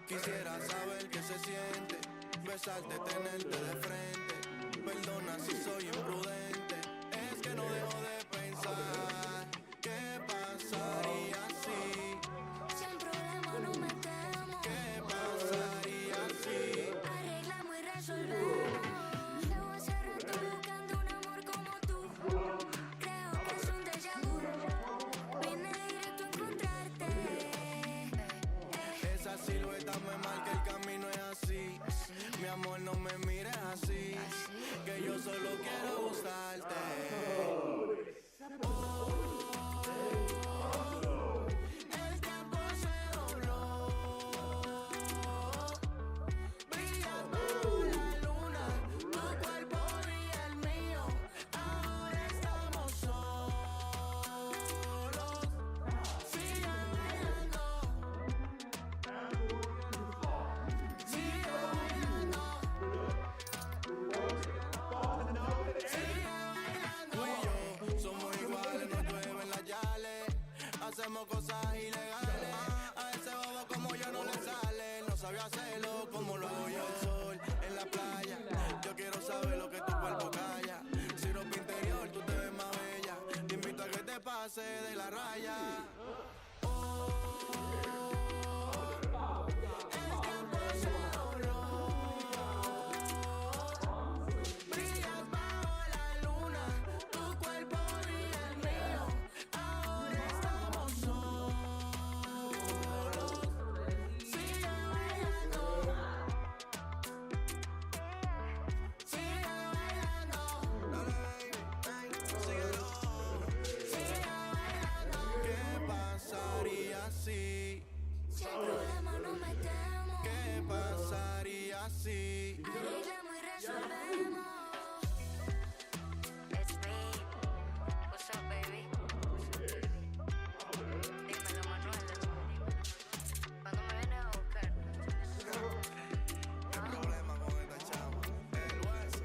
Quisiera saber qué se siente, besarte, tenerte de frente. Perdona si soy imprudente, es que no dejo de pensar. ¿Qué pasaría si? Si el problema no metemos, ¿Qué pasaría si? arreglamos y resolvemos. Llevo hace rato buscando un amor como tú. Creo que es un déjà vu. Vine directo a encontrarte. Esa silueta me marca el camino, es así. Mi amor, no me mires así, que yo solo quiero gustarte. El tiempo se dobló, brillas bajo la luna, tu cuerpo y el mío. Ahora estamos solos, sigue bailando, sigue bailando, tú y yo somos iguales, no llueven las yales, hacemos cosas ilegales. A ese bobo como yo no le sale, no sabía hacerlo como lo hago yo. El sol en la playa, yo quiero saber lo que tu cuerpo calla. Si ropa interior, tú te ves más bella, te invito a que te pase de la raya. El tiempo se dobló, brillas bajo la luna, tu cuerpo y el mío. Ahora estamos solos, sigue bailando, sigue bailando. Dale baby, síguelo, sigue bailando. ¿Qué pasaría si? Si el problema no metemos, ¿Qué pasaría si? arreglamos y resolvemos. It's me. What's up, baby? Dímelo, Manuel. ¿Cuándo me vienes a buscar? ¿Qué problema con esta chava? El hueso.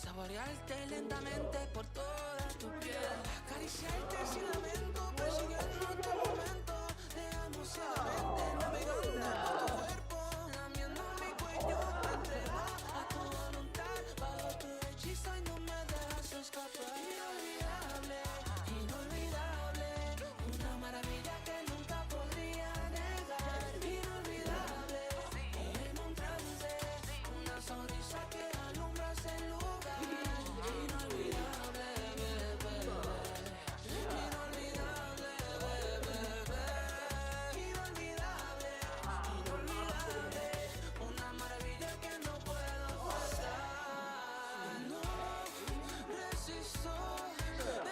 saborearte lentamente por toda tu piel, acariciarte sin lamento, persiguiendo tu momento, dejamos ciegamente navegando por tu cuerpo, lamiendo mi cuello, me entrego a tu voluntad, bajo tu hechizo y no me dejas escapar. Inolvidable, inolvidable, una maravilla que nunca podría negar. Inolvidable, en un trance, una sonrisa que alumbra ese lugar. Inolvidable, bebé, inolvidable, bebé, inolvidable, inolvidable, una maravilla que no puedo forzar. No resisto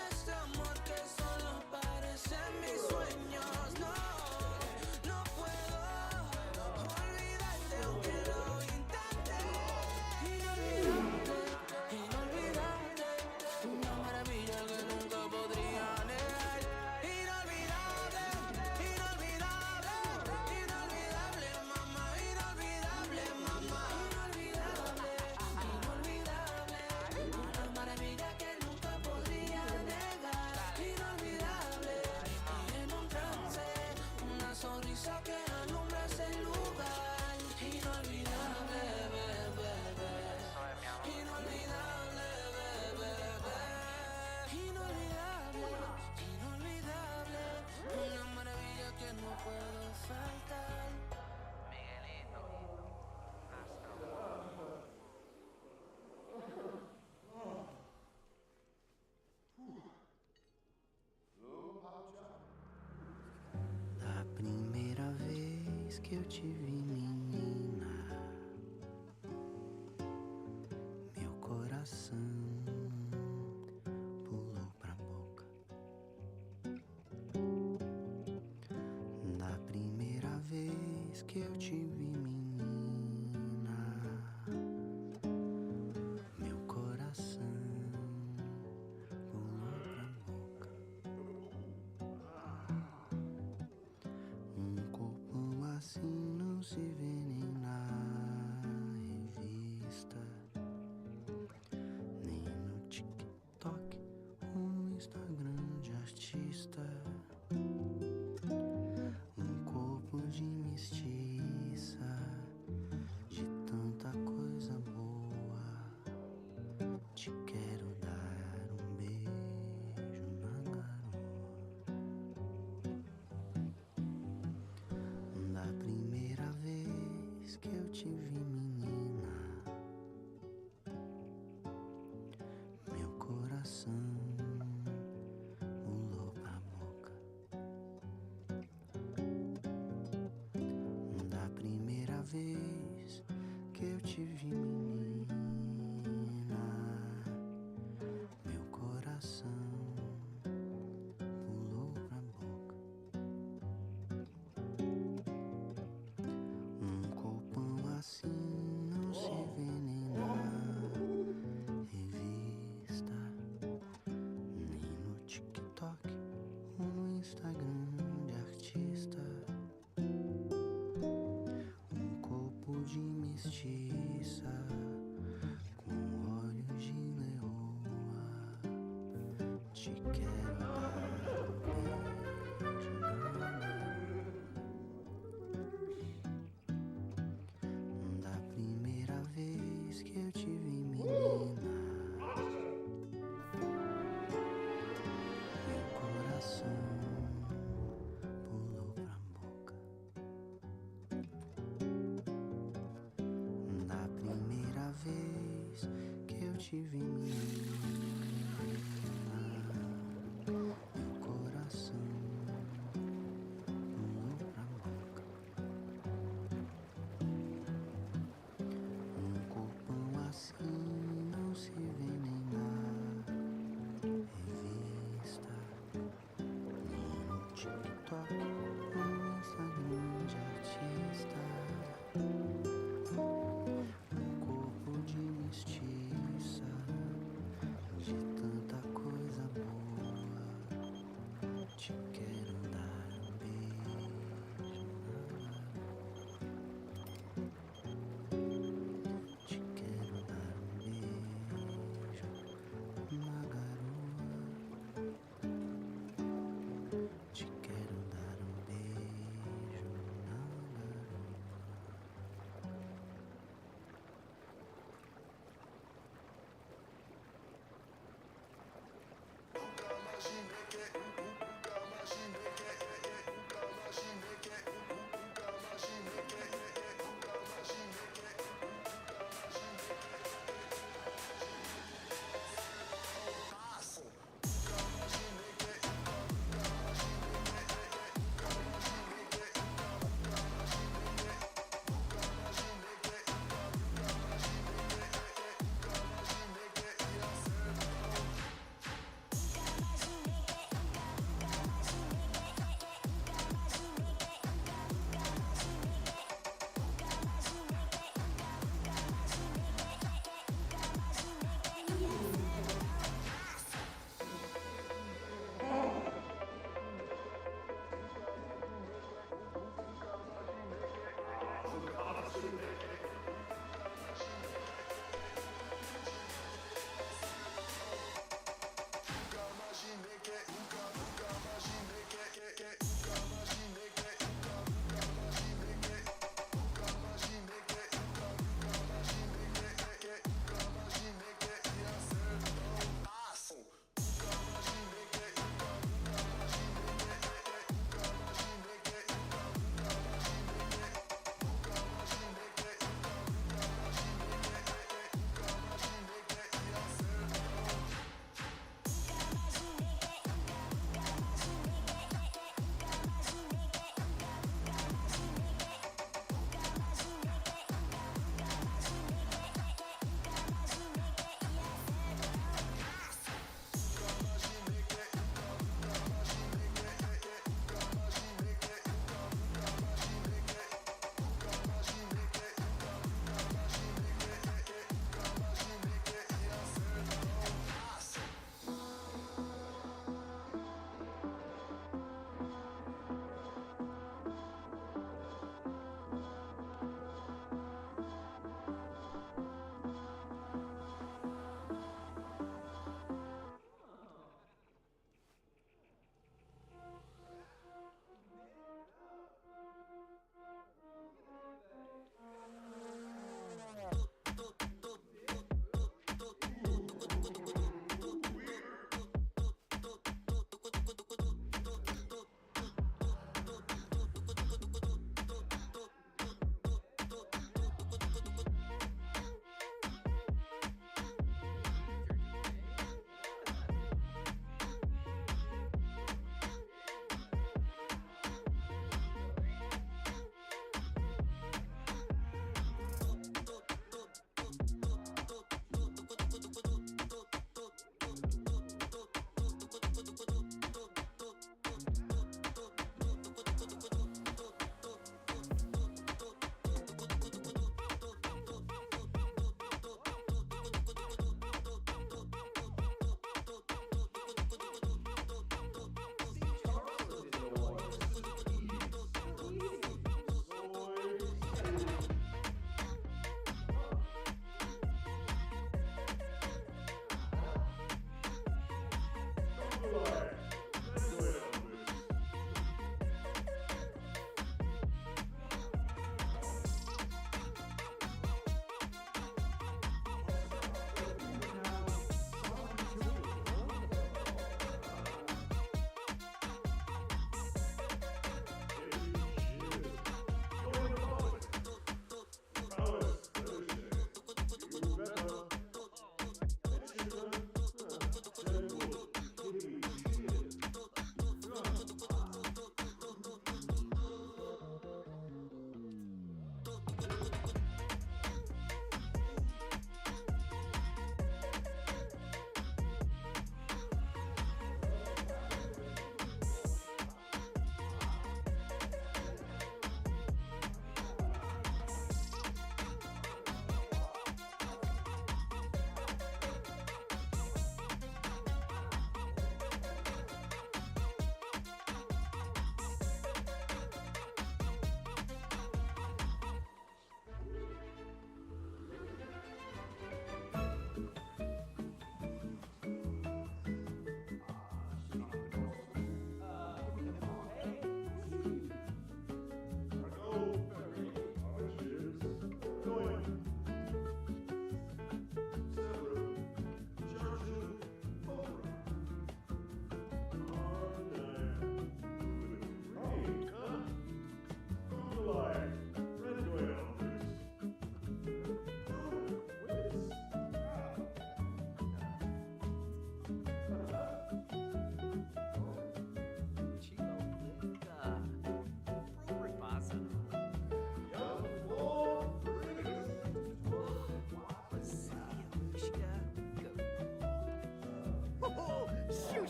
este amor que solo parece en mis sueños. No puedo olvidarte aunque lo intente. Inolvidable, inolvidable, una maravilla que nunca podría negar. Inolvidable, inolvidable, inolvidable, mamá, inolvidable, mamá. Inolvidable, inolvidable, una maravilla que nunca podría negar. Inolvidable, en un trance, una sonrisa que alumbra ese lugar. Inolvidable, bebé, inolvidable, bebé, inolvidable, inolvidable, una maravilla que no puedo faltar. Miguelito. Da primeira vez que eu te vi, menina, meu coração pulou pra boca. Da primeira vez que eu te vi, menina, meu coração pulou pra boca. Corpo assim não se vê nem na revista, nem no TikTok ou no Instagram de artista. Corpo de mestiça, de tanta coisa boa. Te quero dar beijo na garoa. Da primeira vez que eu te vi, menina, meu coração pulou pra boca. Da primeira vez que eu te vi, menina, meu coração pulou pra boca. Corpão assim não se vê nem na revista, nem no TikTok ou no Instagram de artista. Corpo de mestiça, com olhos de leoa. Te quero dar beijo na da primeira vez que eu te vi, menina, meu coração pulou pra boca. Da primeira vez que eu te vi, menina, meu coração pulou pra boca. Corpão assim não se vê nem na revista, nem no TikTok ou no Instagram de artista. Corpo de mestiça,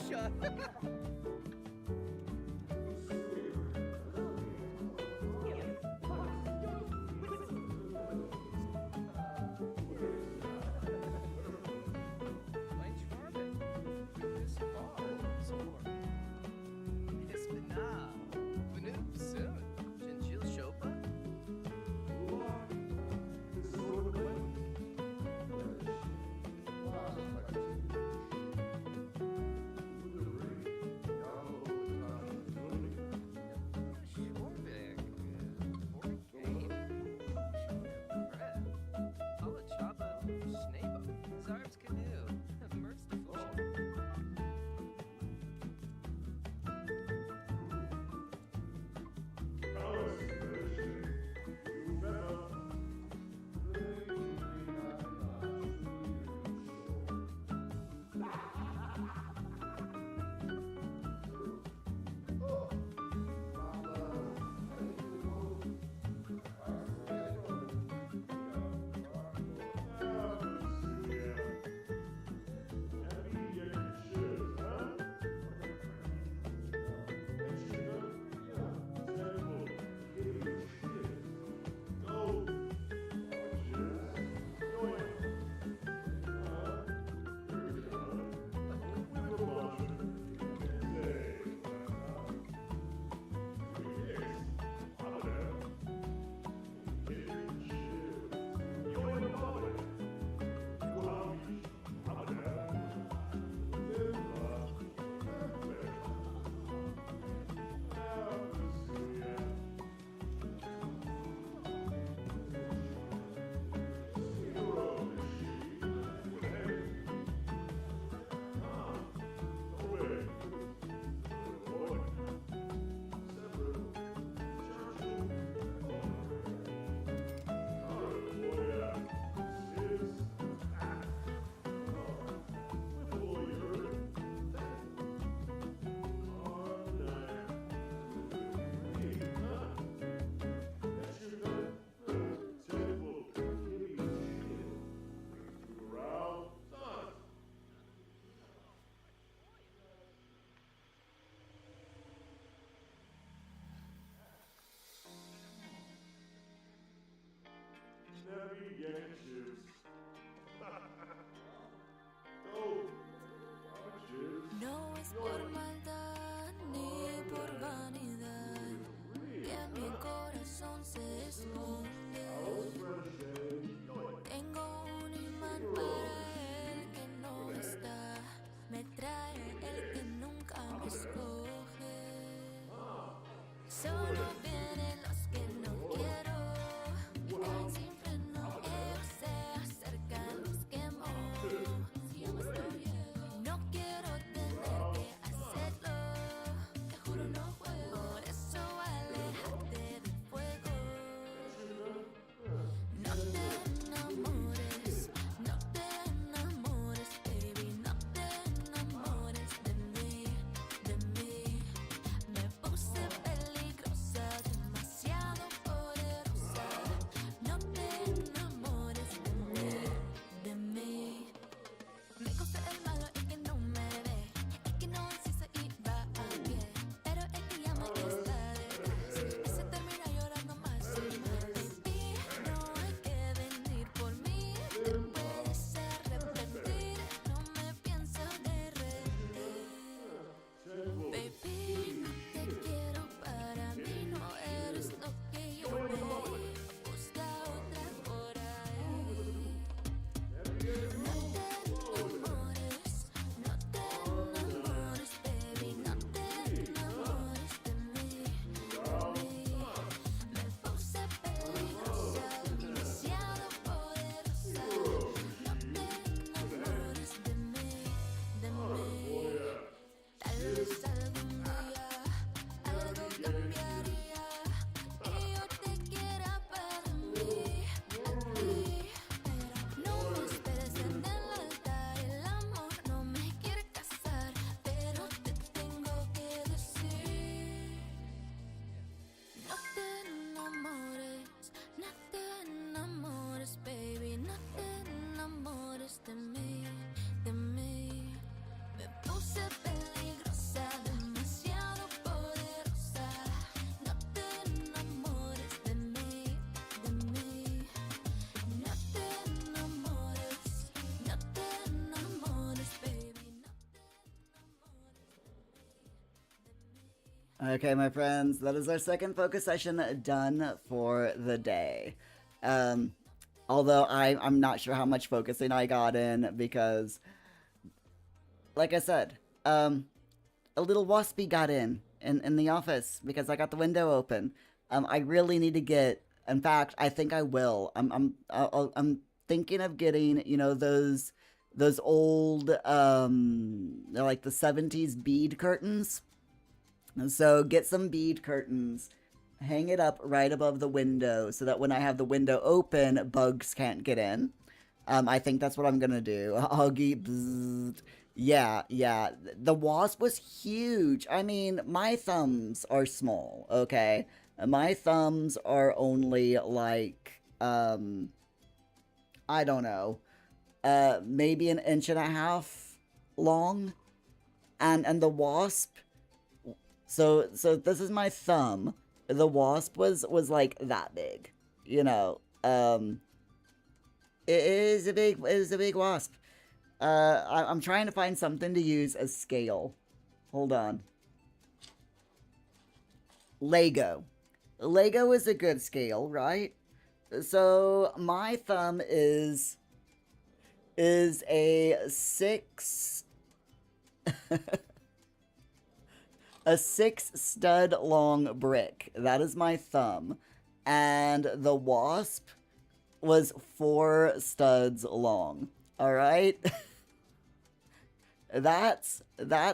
shut. Snappy yankees. No es por maldad ni por vanidad que mi corazón se esconde. Tengo un imán para el que no está, me trae el que nunca me escoge. Solo vienen los que no quiero, caen sin freno, ellos se acercan, los quemo. Si yo me estoy no quiero tener que hacerlo, te juro no juego, por eso aléjate del fuego. No te enamores, no te enamores, baby, no te enamores de mí, de mí. Me puse peligrosa Okay, my friends, that is our second focus session done for the day. Although I'm not sure how much focusing I got in because, like I said, a little waspy got in the office because I got the window open. I really need to get. In fact, I think I will. I'm thinking of getting, you know, those old they're like the 70s bead curtains. And so get some bead curtains, hang it up right above the window so that when I have the window open, bugs can't get in. I think that's what I'm gonna do. Huggy, bzzzt. Yeah, yeah. The wasp was huge. I mean, my thumbs are small, okay? My thumbs are only like, I don't know, maybe an inch and a half long. And the wasp, so this is my thumb. The wasp was like that big, you know. It is a big wasp. I'm trying to find something to use as scale. Hold on. Lego. Lego is a good scale, right? So my thumb is a a 6 stud long brick. That is my thumb. And the wasp was 4 studs long. Alright? that's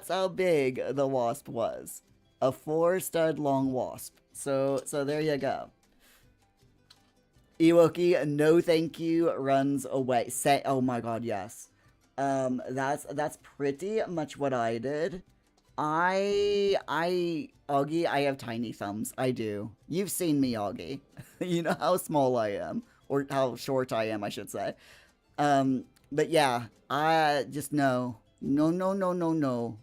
how big the wasp was. A 4 stud long wasp. So there you go. Ewoki, no thank you, runs away. Say, oh my god, yes. That's pretty much what I did. Augie, I have tiny thumbs. I do. You've seen me, Augie. You know how small I am. Or how short I am, I should say. But yeah, I just no. No, no, no, no, no.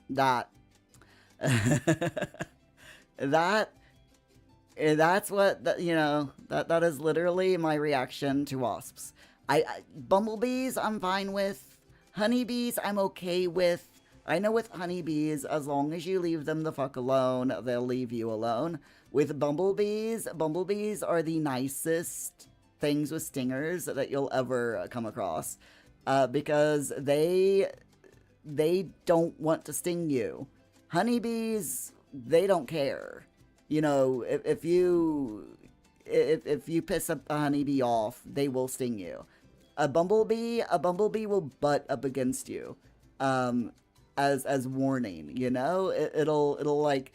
That. that that's what you know, that is literally my reaction to wasps. Bumblebees I'm fine with. Honeybees I'm okay with. I know with honeybees, as long as you leave them the fuck alone, they'll leave you alone. With bumblebees are the nicest things with stingers that you'll ever come across, because they don't want to sting you. Honeybees, they don't care. You know, if you piss a honeybee off, they will sting you. A bumblebee will butt up against you, as warning. You know, it'll like,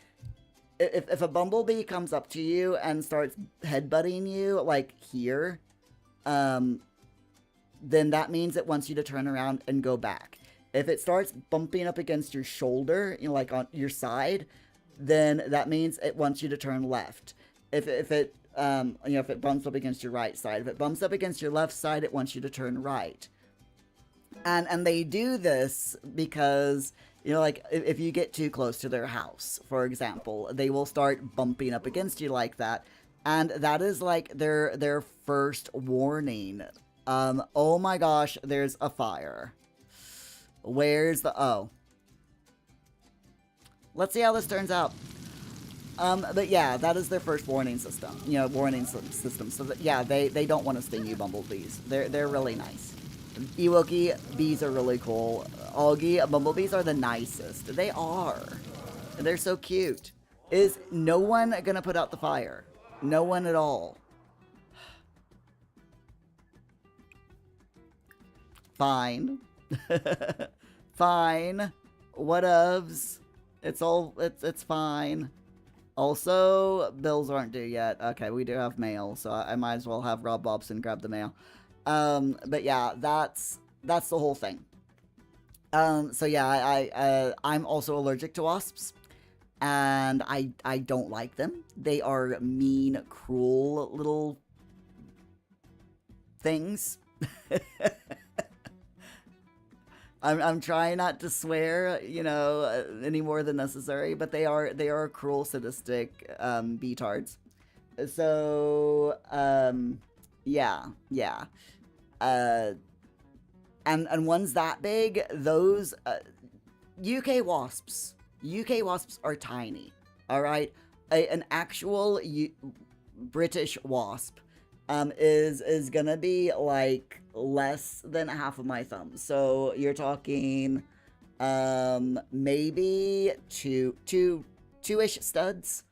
if a bumblebee comes up to you and starts headbutting you like here, then that means it wants you to turn around and go back. If it starts bumping up against your shoulder, you know, like on your side, then that means it wants you to turn left. If it you know, if it bumps up against your right side, if it bumps up against your left side, it wants you to turn right. And they do this because, you know, like if you get too close to their house, for example, they will start bumping up against you like that, and that is like their first warning. Oh my gosh, there's a fire. Where's the... oh. Let's see how this turns out. But yeah, that is their first warning system. You know, warning system. So that, yeah, they don't want to sting you, bumblebees. They're really nice. Ewoki, bees are really cool. Augie, bumblebees are the nicest. They are. They're so cute. Is no one gonna put out the fire? No one at all. Fine. Fine. Whatevs. It's fine. Also, bills aren't due yet. Okay, we do have mail, so I might as well have Rob Bobson grab the mail. But yeah, that's the whole thing. So yeah, I'm also allergic to wasps, and I don't like them. They are mean, cruel little things. I'm trying not to swear, any more than necessary, but they are cruel, sadistic beatards. So yeah, yeah. Uh, and ones that big, those UK wasps. UK wasps are tiny. All right, an actual British wasp is gonna be like less than half of my thumb. So you're talking maybe two-ish studs.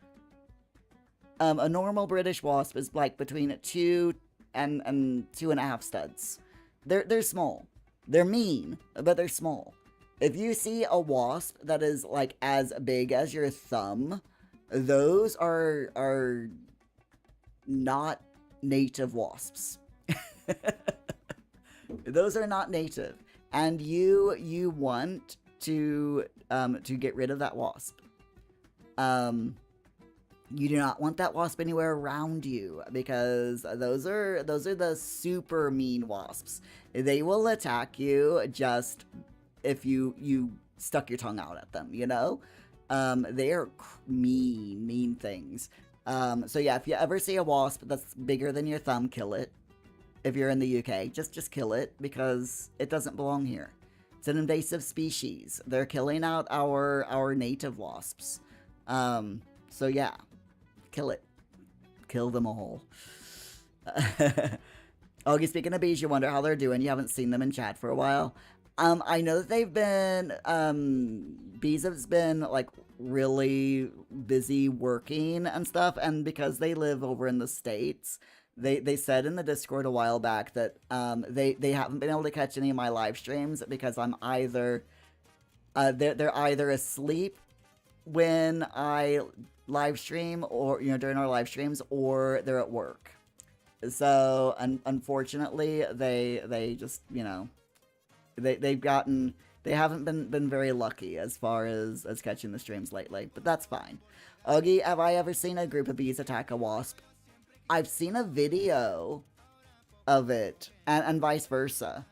A normal British wasp is like between 2 and 2.5 studs. They're small. They're mean, but they're small. If you see a wasp that is like as big as your thumb, those are not native wasps. Those are not native, and you want to get rid of that wasp. You do not want that wasp anywhere around you, because those are the super mean wasps. They will attack you just if you stuck your tongue out at them, they are mean things. So yeah, if you ever see a wasp that's bigger than your thumb, kill it. If you're in the UK, just kill it, because it doesn't belong here. It's an invasive species. They're killing out our native wasps. So yeah, kill it. Kill them all. Okay, speaking of bees, you wonder how they're doing. You haven't seen them in chat for a while. I know that they've been, bees have been, like, really busy working and stuff, and because they live over in the States, they said in the Discord a while back that, they haven't been able to catch any of my live streams because I'm either, they're either asleep when I live stream, or, during our live streams, or they're at work. So, unfortunately, they just, they haven't been very lucky as far as catching the streams lately, but that's fine. Oogie, have I ever seen a group of bees attack a wasp? I've seen a video of it, and vice versa.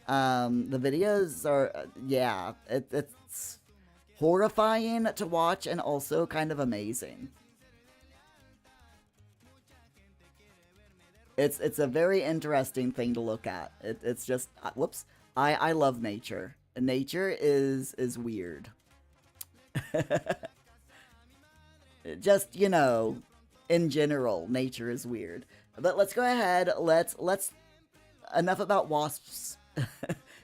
The videos are, yeah, it's horrifying to watch and also kind of amazing. It's a very interesting thing to look at. It's just, whoops. I love nature. Nature is weird. Just, in general, nature is weird. But let's go ahead. Let's enough about wasps,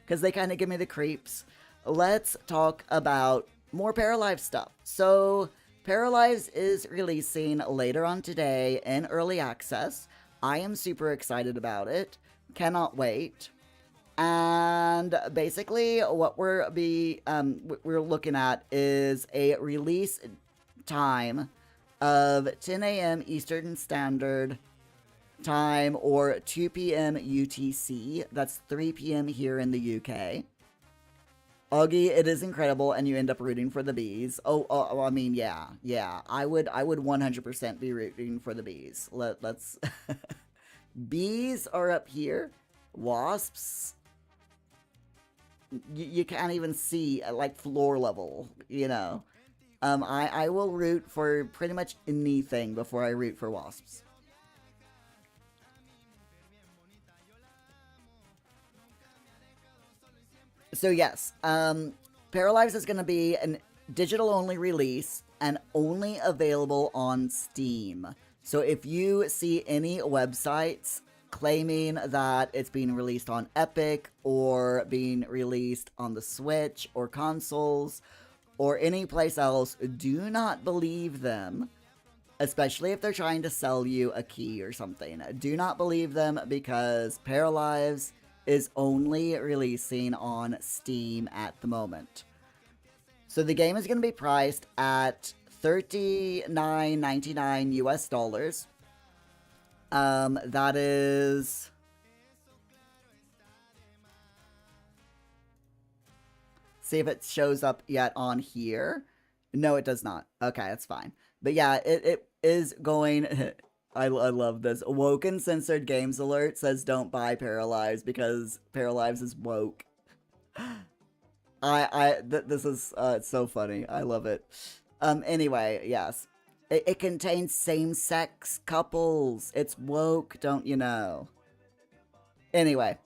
because they kind of give me the creeps. Let's talk about more Paralives stuff. So, Paralives is releasing later on today in early access. I am super excited about it. Cannot wait. And basically, what we're looking at is a release time of 10 a.m. Eastern Standard Time, or 2 p.m. UTC. That's 3 p.m. here in the UK. Augie, it is incredible, and you end up rooting for the bees. I mean, yeah. I would 100% be rooting for the bees. Let's. Bees are up here. Wasps, you can't even see at, like, floor level, I will root for pretty much anything before I root for wasps. So yes, Paralives is going to be a digital-only release and only available on Steam. So if you see any websites claiming that it's being released on Epic, or being released on the Switch or consoles or any place else, do not believe them, especially if they're trying to sell you a key or something. Do not believe them, because Paralives is only releasing on Steam at the moment. So the game is going to be priced at $39.99 US dollars. That is... See if it shows up yet on here. No, it does not. Okay, that's fine. But yeah, it is going... I love this. Woken Censored Games Alert says don't buy Paralives because Paralives is woke. This is it's so funny. I love it. Anyway, yes. It contains same-sex couples. It's woke, don't you know? Anyway,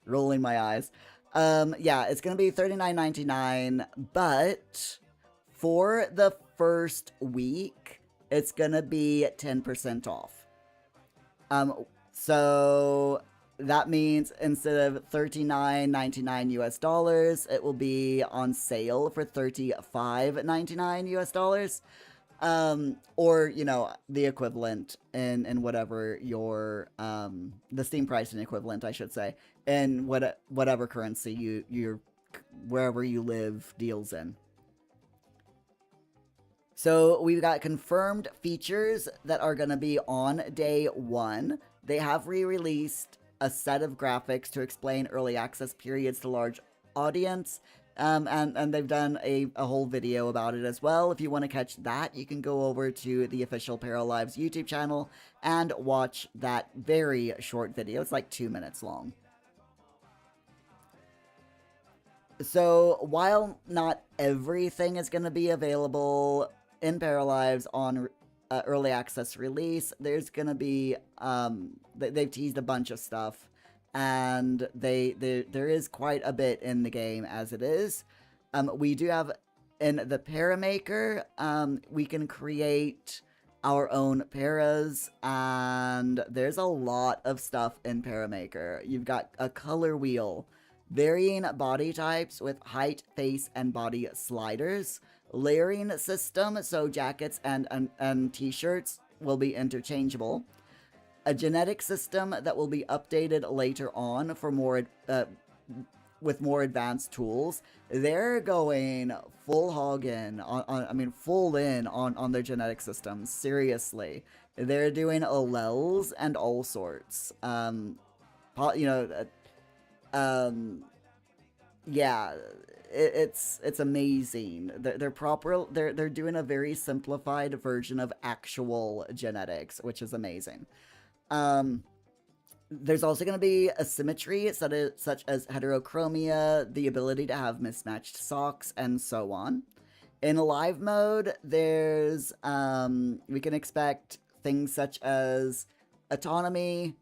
rolling my eyes. Yeah, it's gonna be $39.99, but for the first week, it's gonna be 10% off. So that means instead of $39.99 US dollars, it will be on sale for $35.99 US dollars. Or, you know, the equivalent in whatever your, the Steam pricing equivalent, I should say, in whatever currency you're, wherever you live deals in. So we've got confirmed features that are going to be on day 1. They have re-released a set of graphics to explain early access periods to large audience. And they've done a whole video about it as well. If you want to catch that, you can go over to the official Paralives YouTube channel and watch that very short video. It's like 2 minutes long. So while not everything is going to be available in Paralives on early access release, there's going to be, they've teased a bunch of stuff. And there is quite a bit in the game as it is. We do have, in the Paramaker, we can create our own paras, and there's a lot of stuff in Paramaker. You've got a color wheel, varying body types with height, face, and body sliders, layering system, so jackets and t-shirts will be interchangeable, a genetic system that will be updated later on for more with more advanced tools. They're going full hog in full in on their genetic systems. Seriously, they're doing alleles and all sorts. Yeah, it's amazing. They're doing a very simplified version of actual genetics, which is amazing. There's also going to be asymmetry, such as heterochromia, the ability to have mismatched socks, and so on. In live mode, there's, we can expect things such as autonomy,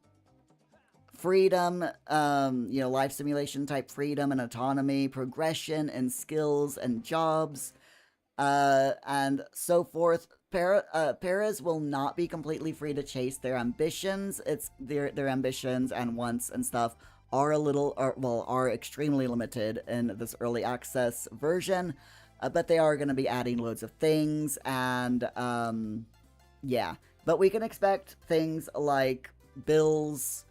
freedom, life simulation type freedom and autonomy, progression and skills and jobs, and so forth. Paras will not be completely free to chase their ambitions. It's their ambitions and wants and stuff are are extremely limited in this early access version, but they are going to be adding loads of things, and yeah. But we can expect things like bills,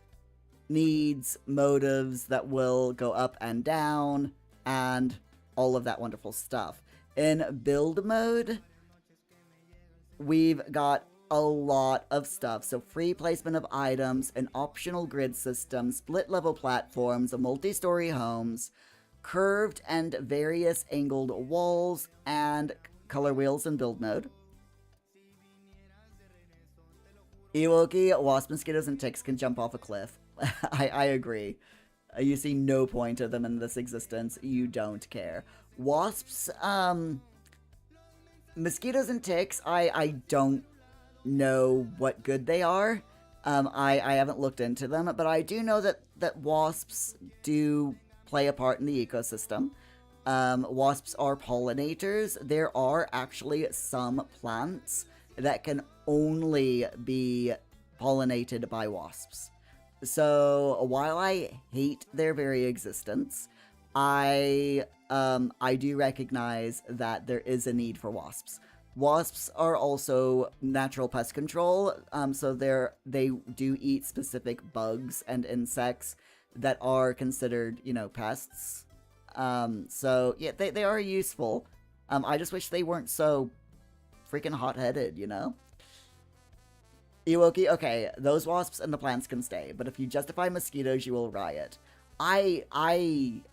needs, motives that will go up and down, and all of that wonderful stuff. In build mode, we've got a lot of stuff. So free placement of items, an optional grid system, split level platforms, multi-story homes, curved and various angled walls, and color wheels in build mode. Ewoki, wasp, mosquitoes, and ticks can jump off a cliff. I agree. You see no point of them in this existence. You don't care. Wasps, mosquitoes and ticks, I don't know what good they are. I haven't looked into them, but I do know that wasps do play a part in the ecosystem. Wasps are pollinators. There are actually some plants that can only be pollinated by wasps. So while I hate their very existence, I do recognize that there is a need for wasps. Wasps are also natural pest control, so they do eat specific bugs and insects that are considered, pests. So yeah, they are useful. I just wish they weren't so freaking hot-headed, Ewoki, okay, those wasps and the plants can stay, but if you justify mosquitoes, you will riot. I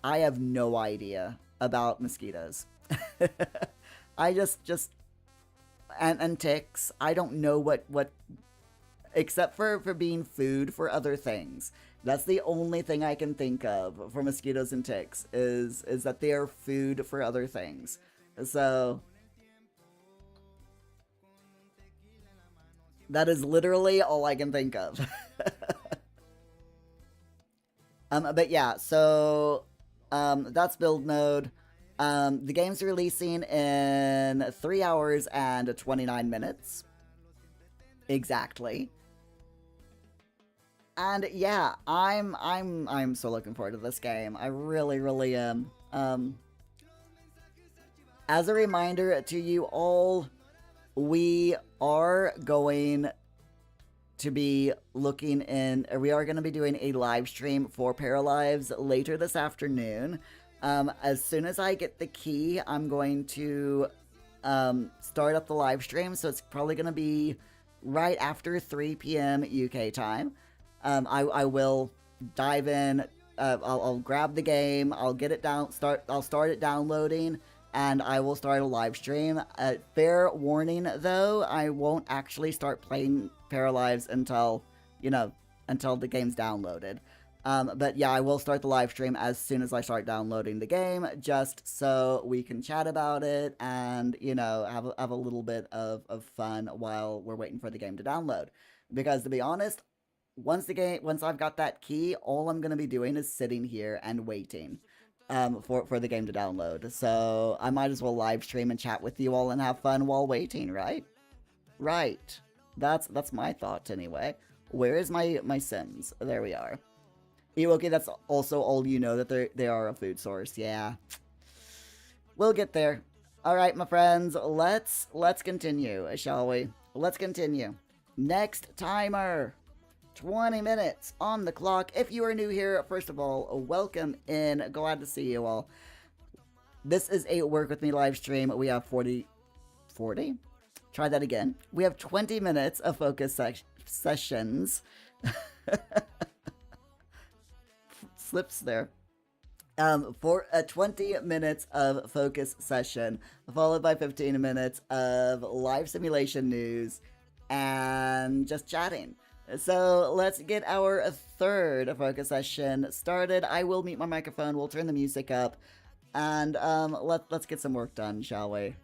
have no idea about mosquitoes. I just and ticks. I don't know what except for being food for other things. That's the only thing I can think of for mosquitoes and ticks is that they are food for other things. So that is literally all I can think of. But yeah, so that's build mode. The game's releasing in 3 hours and 29 minutes. Exactly. And yeah, I'm so looking forward to this game. I really, really am. As a reminder to you all, we are going to be we are going to be doing a live stream for Paralives later this afternoon. As soon as I get the key, I'm going to start up the live stream, so it's probably going to be right after 3 p.m. UK time. I will dive in. I'll grab the game. I'll get it down. I'll start it downloading, and I will start a live stream. Fair warning, though, I won't actually start playing Paralives until the game's downloaded. But yeah, I will start the live stream as soon as I start downloading the game, just so we can chat about it and have a little bit of fun while we're waiting for the game to download. Because to be honest, once I've got that key, all I'm gonna be doing is sitting here and waiting for the game to download. So I might as well live stream and chat with you all and have fun while waiting, right? Right. That's my thought anyway. Where is my Sims? There we are. Ewoki, that's also all you know, that they are a food source. Yeah. We'll get there. Alright, my friends, let's continue, shall we? Let's continue. Next timer. 20 minutes on the clock. If you are new here, first of all, welcome in. Glad to see you all. This is a Work With Me live stream. We have 40? Try that again. We have 20 minutes of focus sessions. Slips there. For 20 minutes of focus session, followed by 15 minutes of live simulation news and just chatting. So let's get our third focus session started. I will mute my microphone, we'll turn the music up, and let's get some work done, shall we?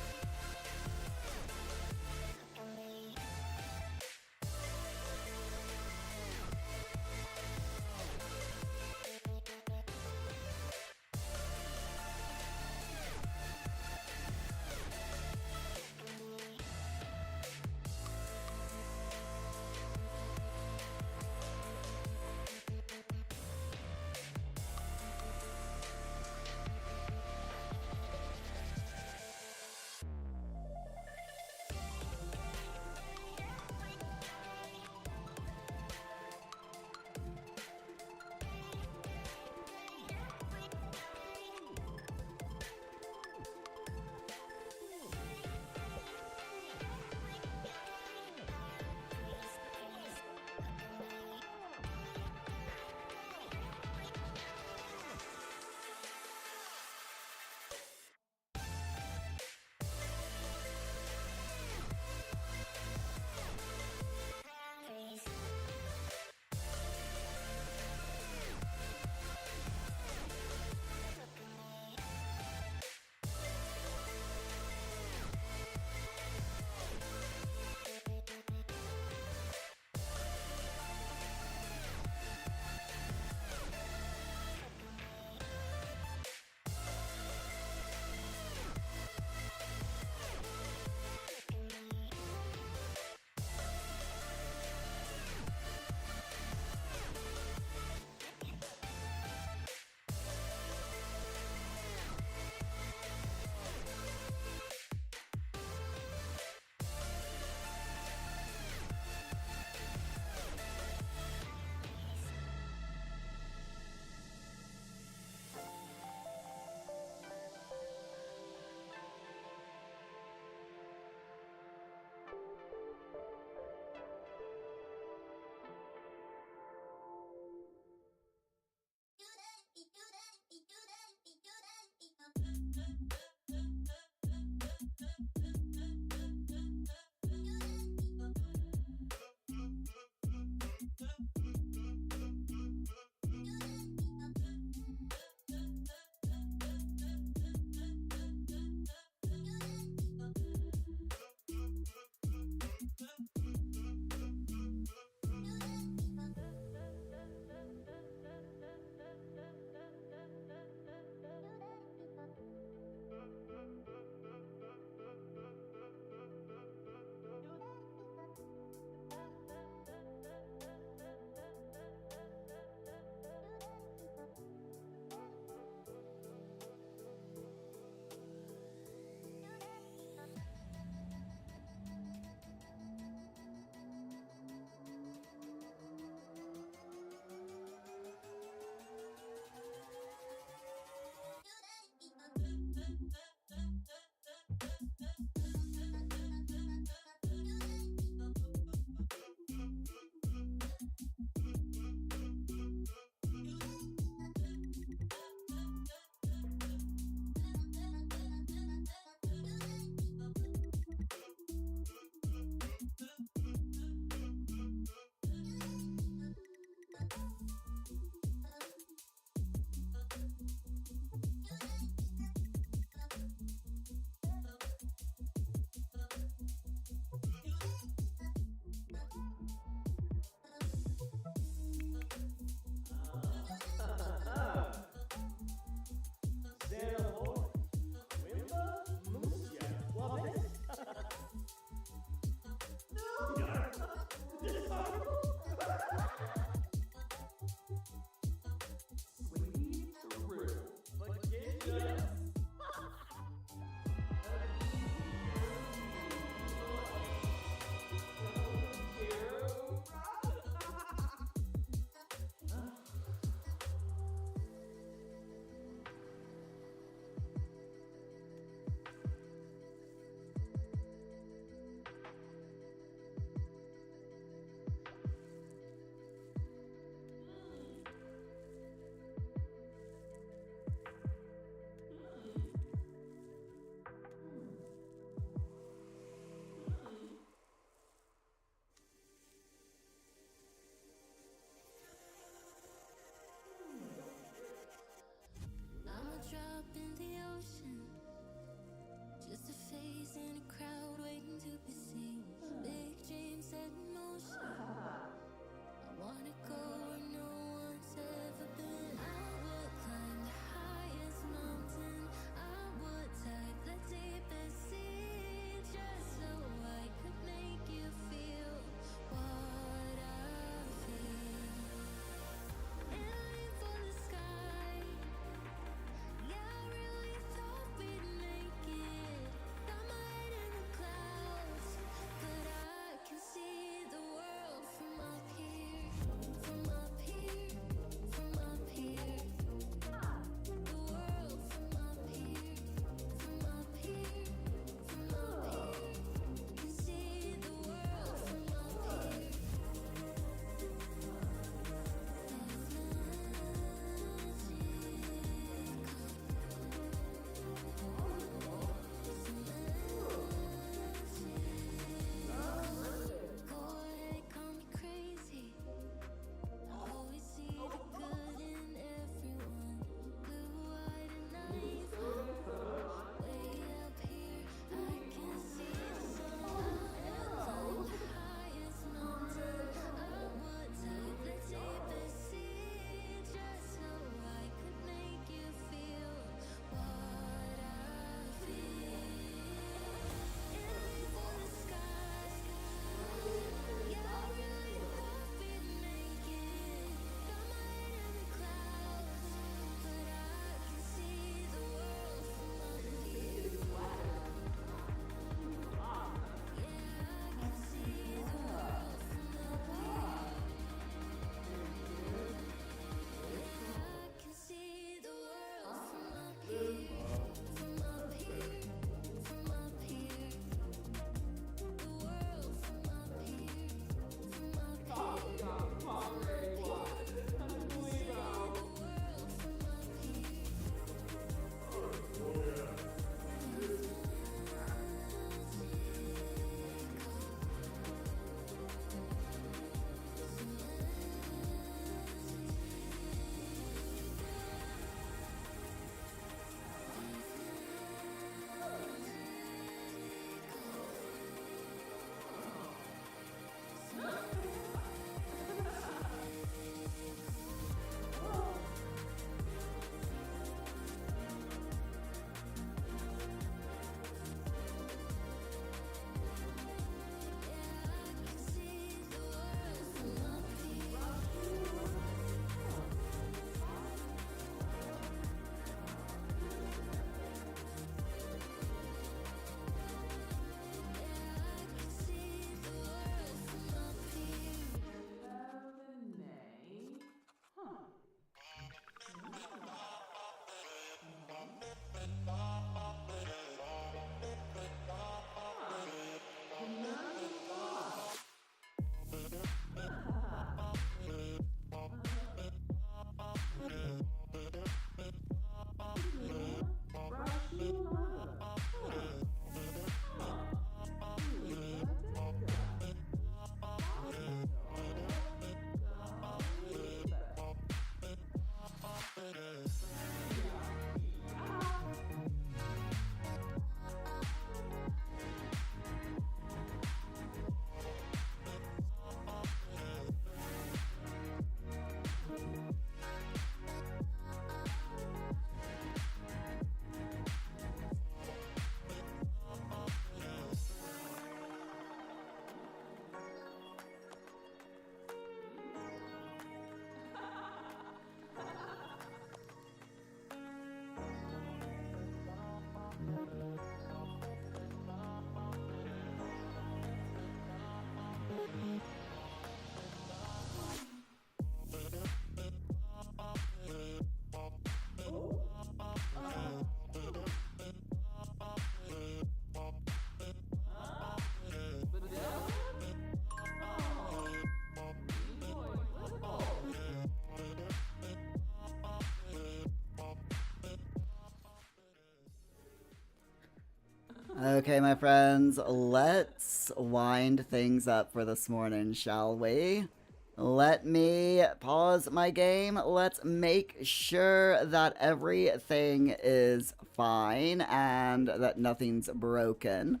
Okay, my friends, let's wind things up for this morning, shall we? Let me pause my game. Let's make sure that everything is fine and that nothing's broken.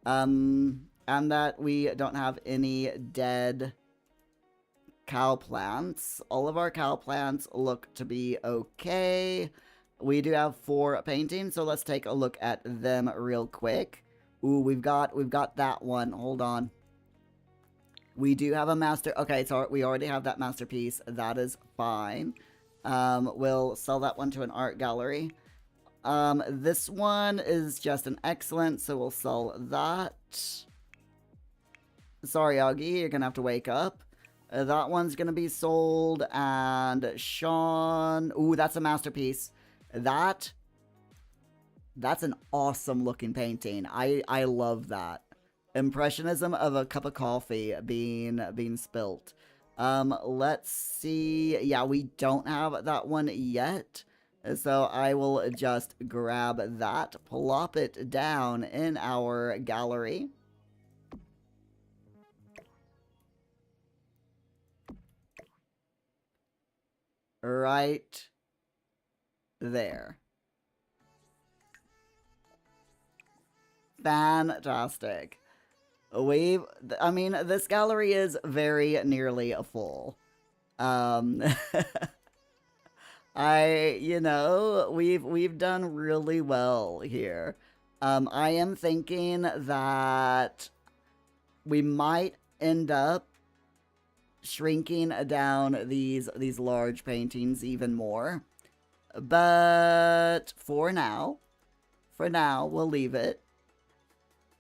And that we don't have any dead cow plants. All of our cow plants look to be okay. We do have 4 paintings, so let's take a look at them real quick. Ooh, we've got that one. Hold on. We do have a master. Okay, so we already have that masterpiece. That is fine. We'll sell that one to an art gallery. This one is just an excellent, so we'll sell that. Sorry, Augie, you're gonna have to wake up. That one's gonna be sold, and Sean. Ooh, that's a masterpiece. That's an awesome looking painting. I love that. Impressionism of a cup of coffee being spilt. Let's see. Yeah, we don't have that one yet. So I will just grab that, plop it down in our gallery. Right there. Fantastic. I mean, this gallery is very nearly full. We've done really well here. I am thinking that we might end up shrinking down these large paintings even more. But for now, we'll leave it.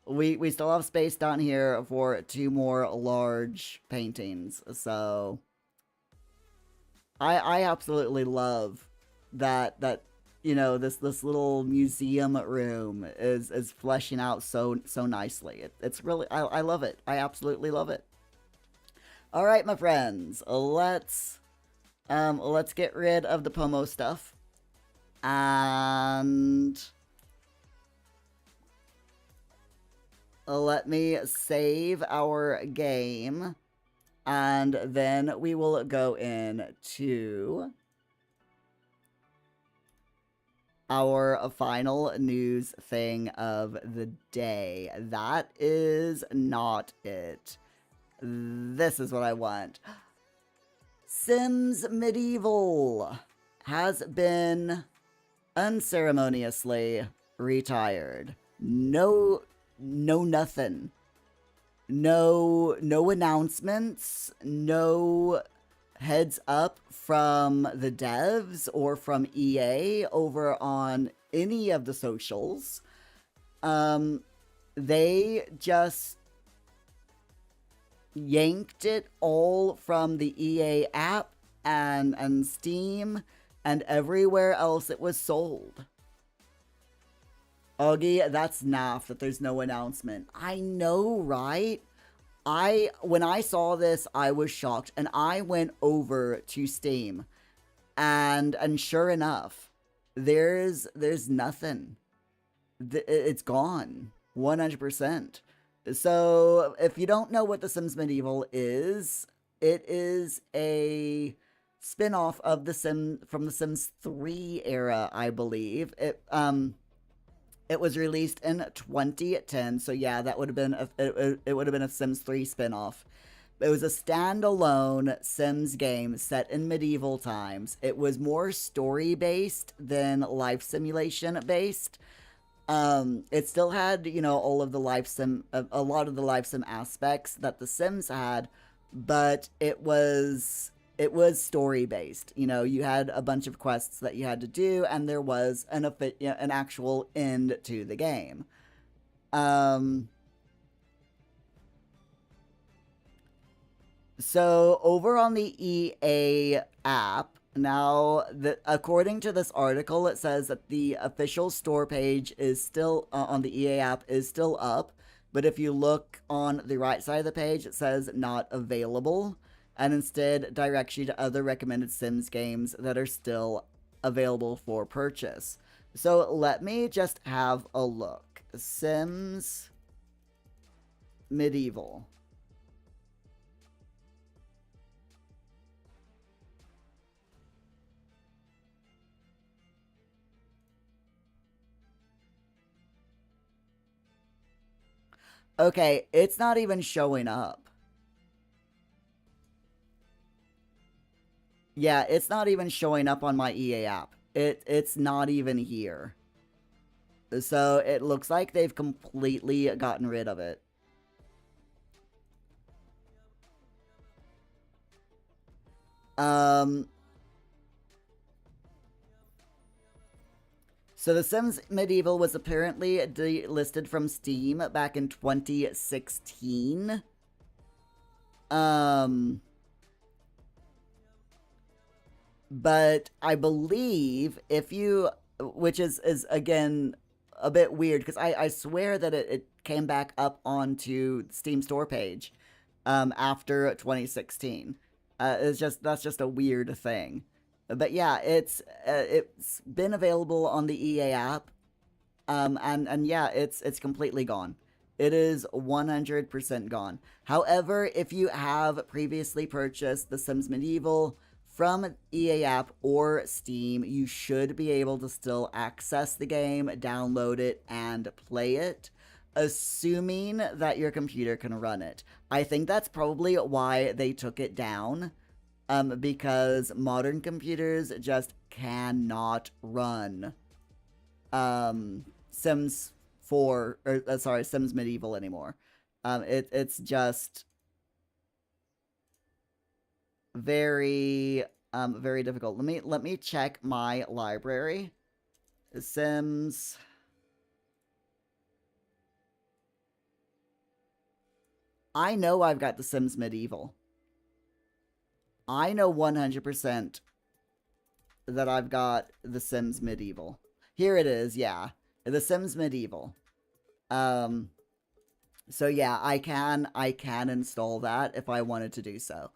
We still have space down here for 2 more large paintings, so I absolutely love that this little museum room is fleshing out so nicely. It's really I love it. I absolutely love it. All right, my friends, let's get rid of the Pomo stuff. And let me save our game, and then we will go into our final news thing of the day. That is not it. This is what I want. Sims Medieval has been unceremoniously retired. No nothing. No announcements, no heads up from the devs or from EA over on any of the socials. They just yanked it all from the EA app and Steam and everywhere else it was sold. Augie, that's naff that there's no announcement. I know, right? When I saw this, I was shocked, and I went over to Steam, and sure enough, there's nothing. It's gone, 100%. So if you don't know what The Sims Medieval is, it is a spin-off of from the Sims 3 era, I believe. It was released in 2010, so yeah, that would have been it would have been a Sims 3 spin-off. It was a standalone Sims game set in medieval times. It was more story-based than life simulation-based. It still had, all of the a lot of the life sim aspects that the Sims had, but it was story based. You had a bunch of quests that you had to do, and there was an actual end to the game. So over on the EA app, now, according to this article, it says that the official store page is still on the EA app is still up, but if you look on the right side of the page, it says not available, and instead directs you to other recommended Sims games that are still available for purchase. So let me just have a look. Sims Medieval. Okay, it's not even showing up. Yeah, it's not even showing up on my EA app. It's not even here. So it looks like they've completely gotten rid of it. So The Sims Medieval was apparently delisted from Steam back in 2016. But I believe if you, which is again a bit weird, because I swear that it came back up onto the Steam store page after 2016. That's just a weird thing. But yeah, it's been available on the EA app, and yeah, it's completely gone. It is 100% gone. However, if you have previously purchased The Sims Medieval from EA app or Steam, you should be able to still access the game, download it, and play it, assuming that your computer can run it. I think that's probably why they took it down. Because modern computers just cannot run Sims 4, or sorry, Sims Medieval anymore. It's just very very difficult. Let me check my library. Sims. I know I've got The Sims Medieval. I know 100% that I've got The Sims Medieval. Here it is, yeah. The Sims Medieval. So yeah, I can install that if I wanted to do so.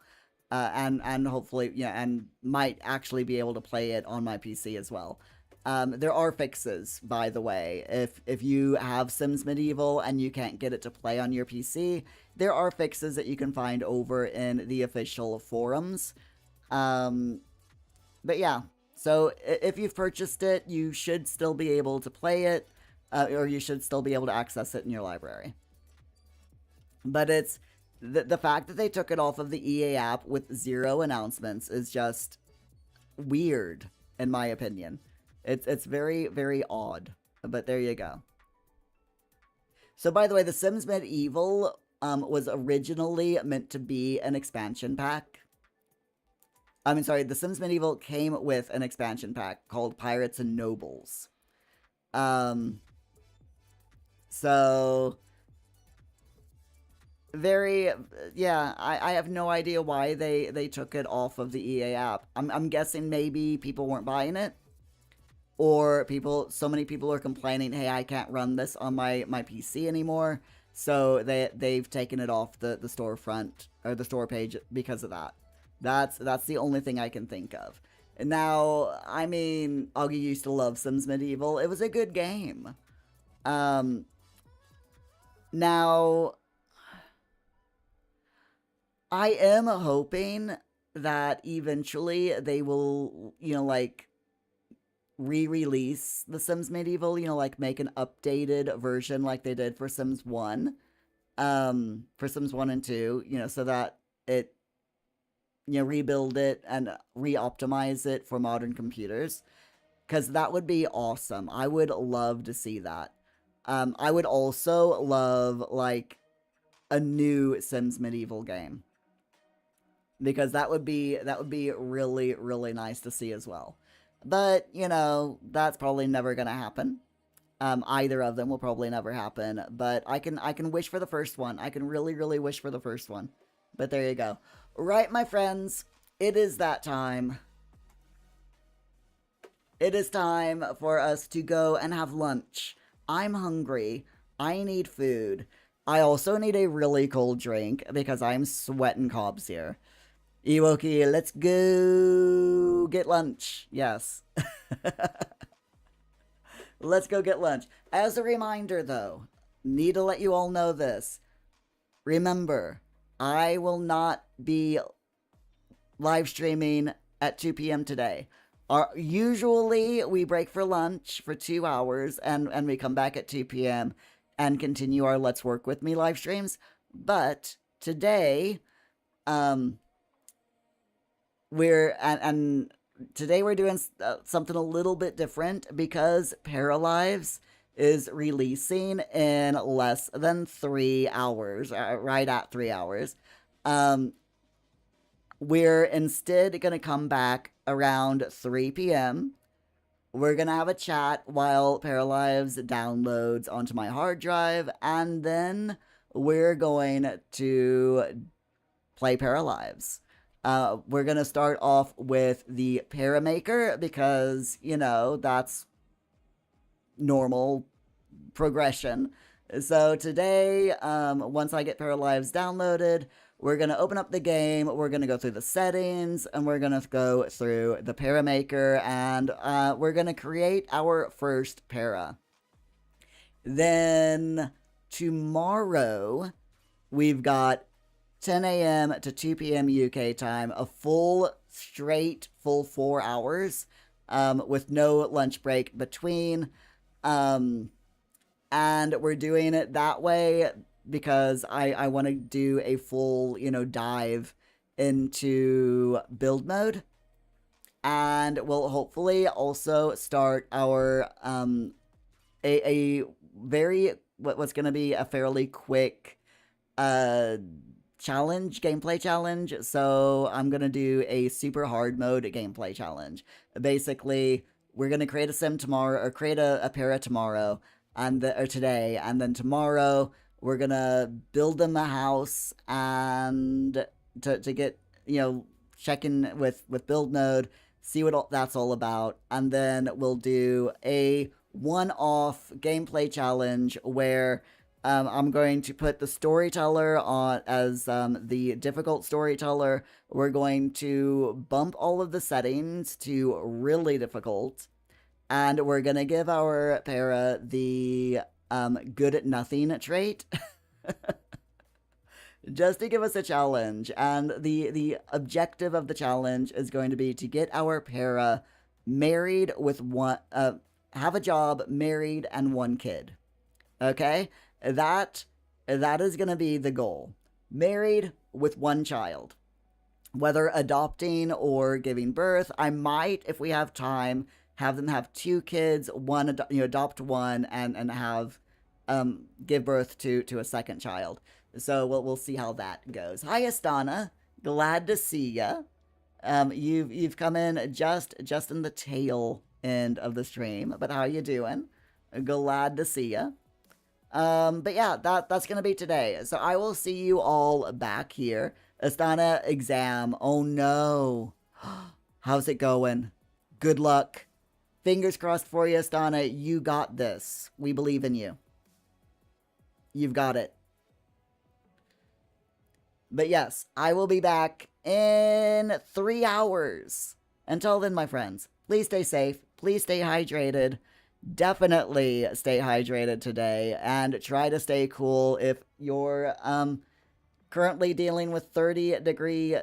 And hopefully, yeah, and might actually be able to play it on my PC as well. There are fixes, by the way. If you have Sims Medieval and you can't get it to play on your PC, there are fixes that you can find over in the official forums. But yeah, so if you've purchased it, you should still be able to play it, or you should still be able to access it in your library. But it's the fact that they took it off of the EA app with 0 announcements is just weird, in my opinion. It's very, very odd, but there you go. So, by the way, The Sims Medieval was originally meant to be an expansion pack. I mean, sorry, The Sims Medieval came with an expansion pack called Pirates and Nobles. So, very, yeah, I have no idea why they took it off of the EA app. I'm guessing maybe people weren't buying it. Or so many people are complaining, hey, I can't run this on my PC anymore. So they've taken it off the storefront, or the store page, because of that. That's the only thing I can think of. Now, I mean, Augie used to love Sims Medieval. It was a good game. Now, I am hoping that eventually they will, like, re-release The Sims Medieval, like make an updated version like they did for Sims 1. For Sims 1 and 2, so that it, rebuild it and re-optimize it for modern computers. Because that would be awesome. I would love to see that. I would also love, like, a new Sims Medieval game. Because that would be really, really nice to see as well. But, that's probably never gonna happen. Either of them will probably never happen. But I can wish for the first one. I can really, really wish for the first one. But there you go. Right, my friends, it is that time. It is time for us to go and have lunch. I'm hungry. I need food. I also need a really cold drink because I'm sweating cobs here. Ewoki, let's go get lunch. Yes. Let's go get lunch. As a reminder, though, need to let you all know this. Remember, I will not be live streaming at 2 p.m. today. Usually, we break for lunch for 2 hours, and we come back at 2 p.m. and continue our Let's Work With Me live streams. But today, today we're doing something a little bit different because Paralives is releasing in less than 3 hours, right at 3 hours. We're instead going to come back around 3 p.m. We're going to have a chat while Paralives downloads onto my hard drive, and then we're going to play Paralives. We're going to start off with the Paramaker because, that's normal progression. So today, once I get Paralives downloaded, we're going to open up the game, we're going to go through the settings, and we're going to go through the Paramaker, and we're going to create our first para. Then tomorrow, we've got 10 a.m. to 2 p.m. UK time, a full 4 hours, with no lunch break between. And we're doing it that way because I want to do a full, dive into build mode. And we'll hopefully also start our, a very, what's going to be a fairly quick, gameplay challenge. So I'm gonna do a super hard mode gameplay challenge. Basically, we're gonna create a sim tomorrow, or create a para tomorrow, or today, and then tomorrow we're gonna build them a house and to get, check in with build mode, see what that's all about, and then we'll do a one-off gameplay challenge where I'm going to put the storyteller on as the difficult storyteller. We're going to bump all of the settings to really difficult. And we're going to give our para the good at nothing trait. Just to give us a challenge. And the objective of the challenge is going to be to get our para married with have a job, married, and 1 kid. Okay? That is going to be the goal. Married with 1 child. Whether adopting or giving birth, I might, if we have time, have them have 2 kids, adopt 1 and have give birth to a 2nd child. So we'll see how that goes. Hi, Astana. Glad to see ya. You've come in just in the tail end of the stream, but how you doing? Glad to see ya. But yeah, that's gonna be today. So I will see you all back here. Astana exam. Oh no. How's it going? Good luck. Fingers crossed for you, Astana. You got this. We believe in you. You've got it. But yes, I will be back in 3 hours. Until then, my friends, please stay safe. Please stay hydrated. Definitely stay hydrated today and try to stay cool if you're currently dealing with 30-degree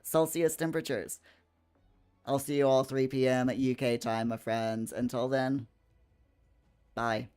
Celsius temperatures. I'll see you all 3 p.m. UK time, my friends. Until then, bye.